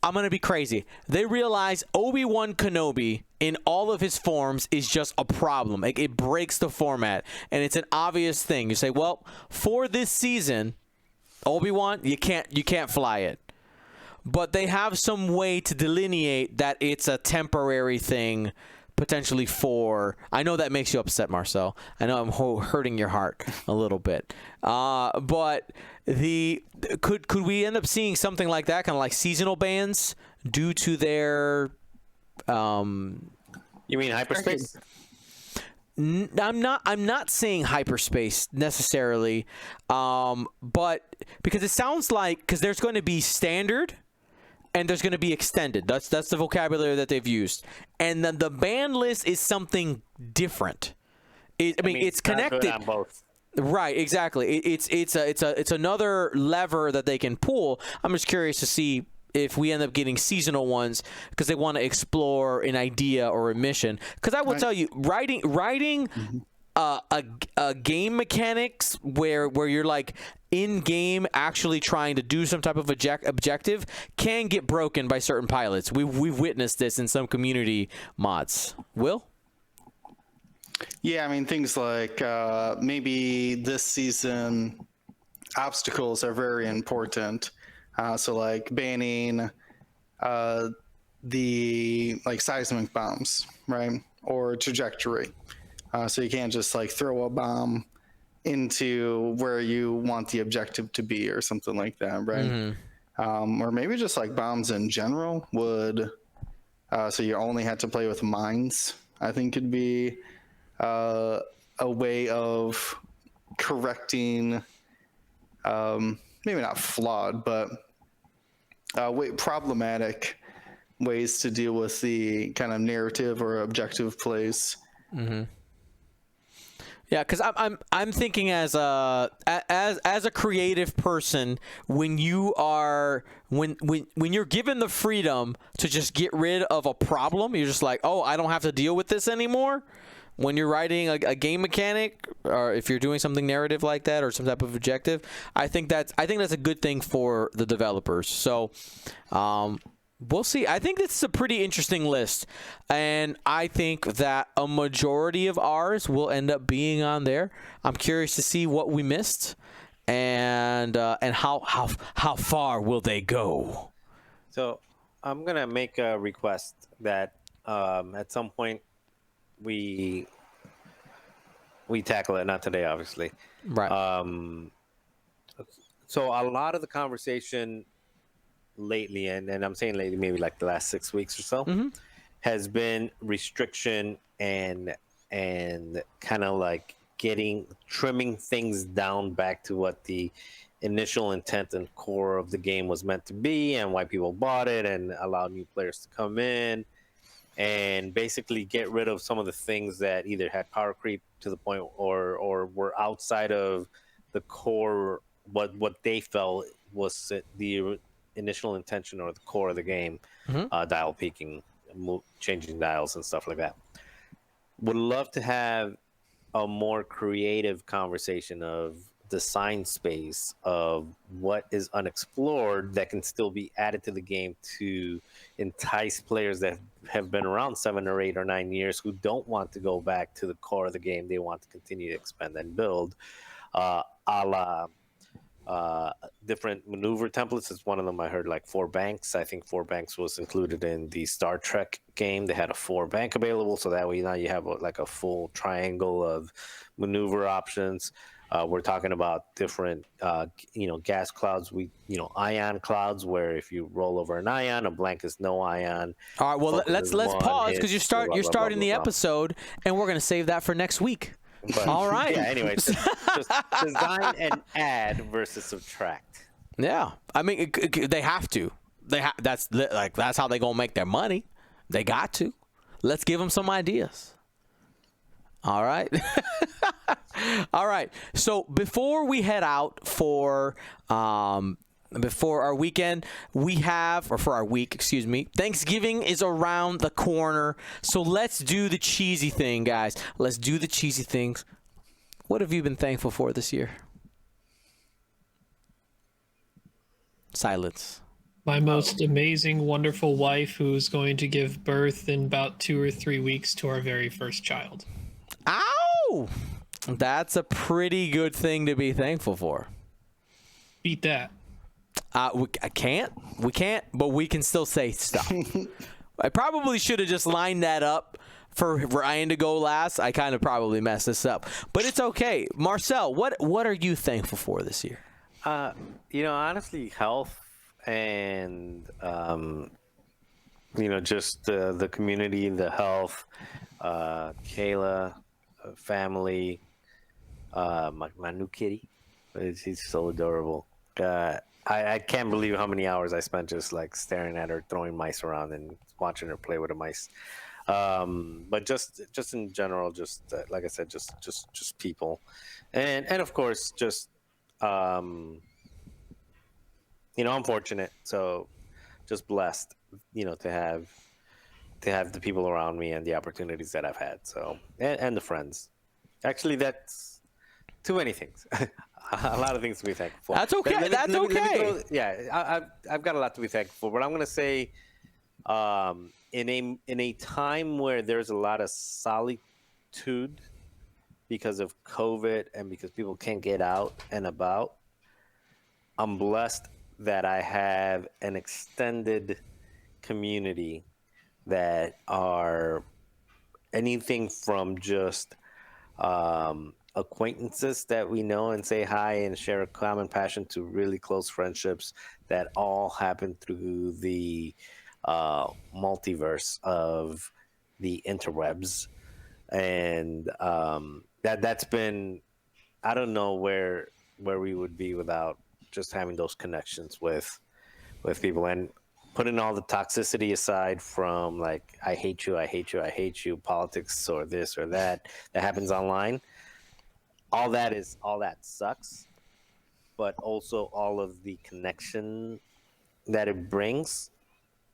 I'm going to be crazy, they realize Obi-Wan Kenobi in all of his forms is just a problem. It breaks the format, and it's an obvious thing. You say, well, for this season, Obi-Wan, you can't fly it. But they have some way to delineate that it's a temporary thing potentially 4. I know that makes you upset, Marcel. I know I'm hurting your heart a little bit. But could we end up seeing something like that, kind of like seasonal bans due to their You mean hyperspace? I'm not saying hyperspace necessarily, but because it sounds like, because there's going to be standard and there's going to be extended. That's the vocabulary that they've used, and then the ban list is something different. I mean, it's connected. On both. Right, exactly. It's another lever that they can pull. I'm just curious to see if we end up getting seasonal ones because they want to explore an idea or a mission. Because I will tell you, writing a game mechanics where you're like in game actually trying to do some type of objective can get broken by certain pilots. We've witnessed this in some community mods. Will? Yeah, I mean, things like maybe this season obstacles are very important. So like banning the like seismic bombs, right? Or trajectory. So you can't just like throw a bomb into where you want the objective to be or something like that, right? Or maybe just like bombs in general would, so you only had to play with mines, I think could be a way of correcting, maybe not flawed, but problematic ways to deal with the kind of narrative or objective plays. Yeah, because I'm thinking as a creative person, when you're given the freedom to just get rid of a problem, you're just like, oh, I don't have to deal with this anymore. When you're writing a game mechanic, or if you're doing something narrative like that, or some type of objective, I think that's a good thing for the developers. So we'll see. I think this is a pretty interesting list, and I think that a majority of ours will end up being on there. I'm curious to see what we missed, and how far will they go. So I'm gonna make a request that at some point we tackle it. Not today, obviously. Right. So a lot of the conversation lately, and I'm saying lately, maybe like the last 6 weeks or so, has been restriction and kind of like trimming things down back to what the initial intent and core of the game was meant to be, and why people bought it, and allow new players to come in, and basically get rid of some of the things that either had power creep to the point or were outside of the core, what they felt was the initial intention or the core of the game. Dial peaking, changing dials and stuff like that. Would love to have a more creative conversation of design space of what is unexplored that can still be added to the game to entice players that have been around 7 or 8 or 9 years who don't want to go back to the core of the game. They want to continue to expand and build, a la different maneuver templates. Is one of them. I heard like 4 banks. I think 4 banks was included in the Star Trek game. They had a 4 bank available, so that way now you have like a full triangle of maneuver options. We're talking about different, gas clouds. Ion clouds, where if you roll over an ion, a blank is no ion. All right. Well, let's pause, because you're starting the episode, and we're gonna save that for next week. But, all right. Yeah. Anyway, just design and add versus subtract. Yeah. I mean, they have to. That's how they gonna make their money. They got to. Let's give them some ideas. All right. All right. So before we head out for our weekend, for our week, excuse me, Thanksgiving is around the corner. So let's do the cheesy thing, guys. Let's do the cheesy things. What have you been thankful for this year? Silence. My most amazing, wonderful wife, who's going to give birth in about 2 or 3 weeks to our very first child. Ow! That's a pretty good thing to be thankful for. Beat that. We can't, but we can still say stuff. I probably should have just lined that up for Ryan to go last, I kind of probably messed this up. But it's okay. Marcel, what are you thankful for this year? Honestly, health and just the community, the health, Kayla, family, my new kitty. He's so adorable. I can't believe how many hours I spent just like staring at her, throwing mice around, and watching her play with the mice. But just in general, just like I said, just people, and of course, just I'm fortunate, so just blessed, to have the people around me and the opportunities that I've had. So and the friends. Actually, that's too many things. A lot of things to be thankful for. That's okay. That's okay. I've got a lot to be thankful for, but I'm gonna say, in a time where there's a lot of solitude because of COVID and because people can't get out and about, I'm blessed that I have an extended community that are anything from just acquaintances that we know and say hi and share a common passion to really close friendships that all happen through the multiverse of the interwebs. And that's been, I don't know where we would be without just having those connections with people, and putting all the toxicity aside from like I hate you politics or this or that happens online. All that sucks, but also all of the connection that it brings,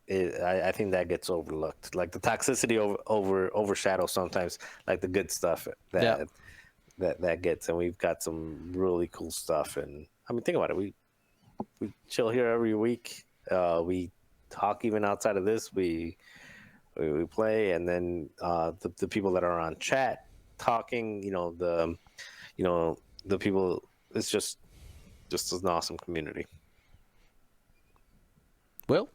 I think that gets overlooked. Like the toxicity overshadows sometimes like the good stuff that gets, and we've got some really cool stuff. And I mean, think about it. We chill here every week. We talk even outside of this. We play, and then the people that are on chat talking. The people. It's just an awesome community. Will?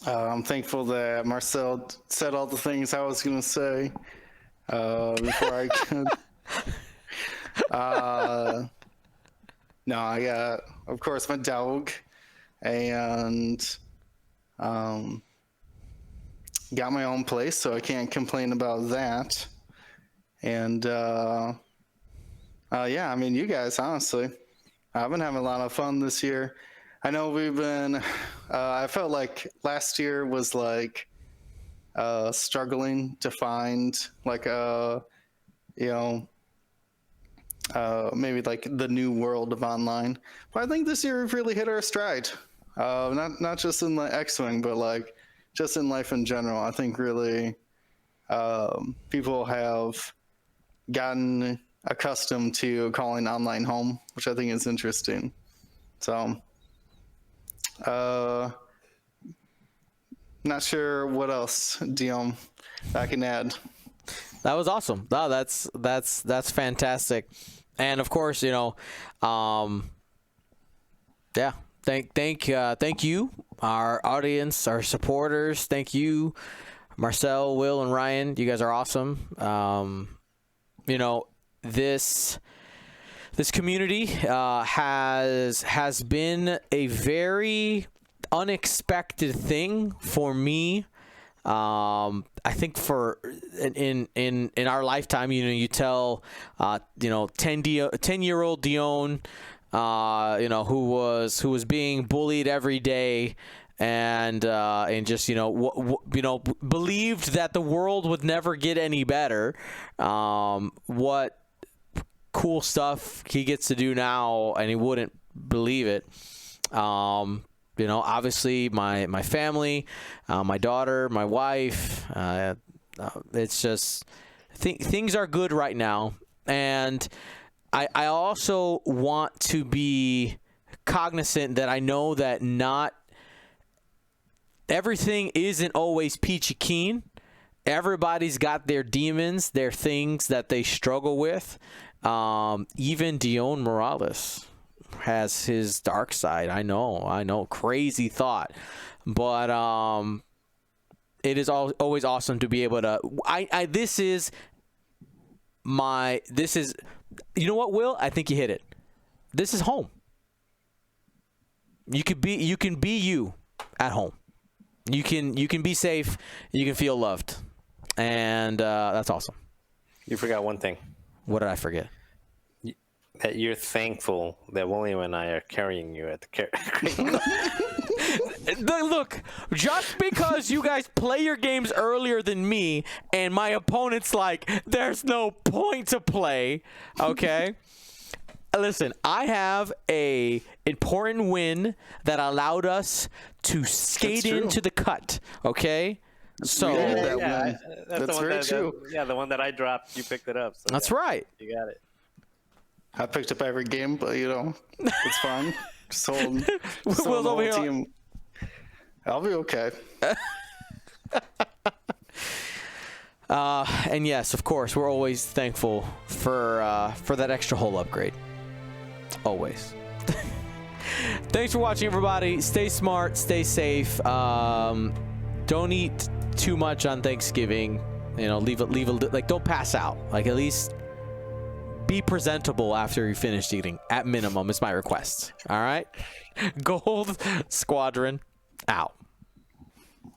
I'm thankful that Marcel said all the things I was going to say before I could. No, I got, of course, my dog, and got my own place, so I can't complain about that. And yeah, I mean, you guys, honestly, I've been having a lot of fun this year. I know we've been, I felt like last year was like struggling to find like maybe like the new world of online. But I think this year we've really hit our stride. Not just in the X-Wing, but like just in life in general. I think really people have gotten accustomed to calling online home, which I think is interesting. So not sure what else, Dion, I can add. That was awesome. No, that's fantastic. And of course, yeah. Thank you, our audience, our supporters. Thank you, Marcel, Will, and Ryan. You guys are awesome. This community has been a very unexpected thing for me. I think for in our lifetime, you tell 10-year-old Dion, who was being bullied every day, and just believed that the world would never get any better. What cool stuff he gets to do now, and he wouldn't believe it. Obviously my family, my daughter, my wife, it's just things are good right now. And I also want to be cognizant that I know that not everything isn't always peachy keen. Everybody's got their demons, their things that they struggle with. Even Dion Morales has his dark side. I know, crazy thought, but it is always awesome to be able to. This is, you know what, Will? I think you hit it. This is home. You can be you at home. You can be safe. You can feel loved, and that's awesome. You forgot one thing. What did I forget? That you're thankful that William and I are carrying you at the Look, just because you guys play your games earlier than me, and my opponent's like, there's no point to play. Okay. Listen, I have a important win that allowed us to skate into the cut. Okay. So That's very true. The one that I dropped, you picked it up. So that's right. You got it. I picked up every game, but it's fine. Just hold Will's the over whole here. team. I'll be okay. And yes, of course, we're always thankful for that extra hull upgrade. Always. Thanks for watching, everybody. Stay smart, stay safe. Don't eat too much on Thanksgiving. Leave it like, don't pass out. Like, at least be presentable after you finish eating. At minimum, is my request. All right. Gold Squadron out.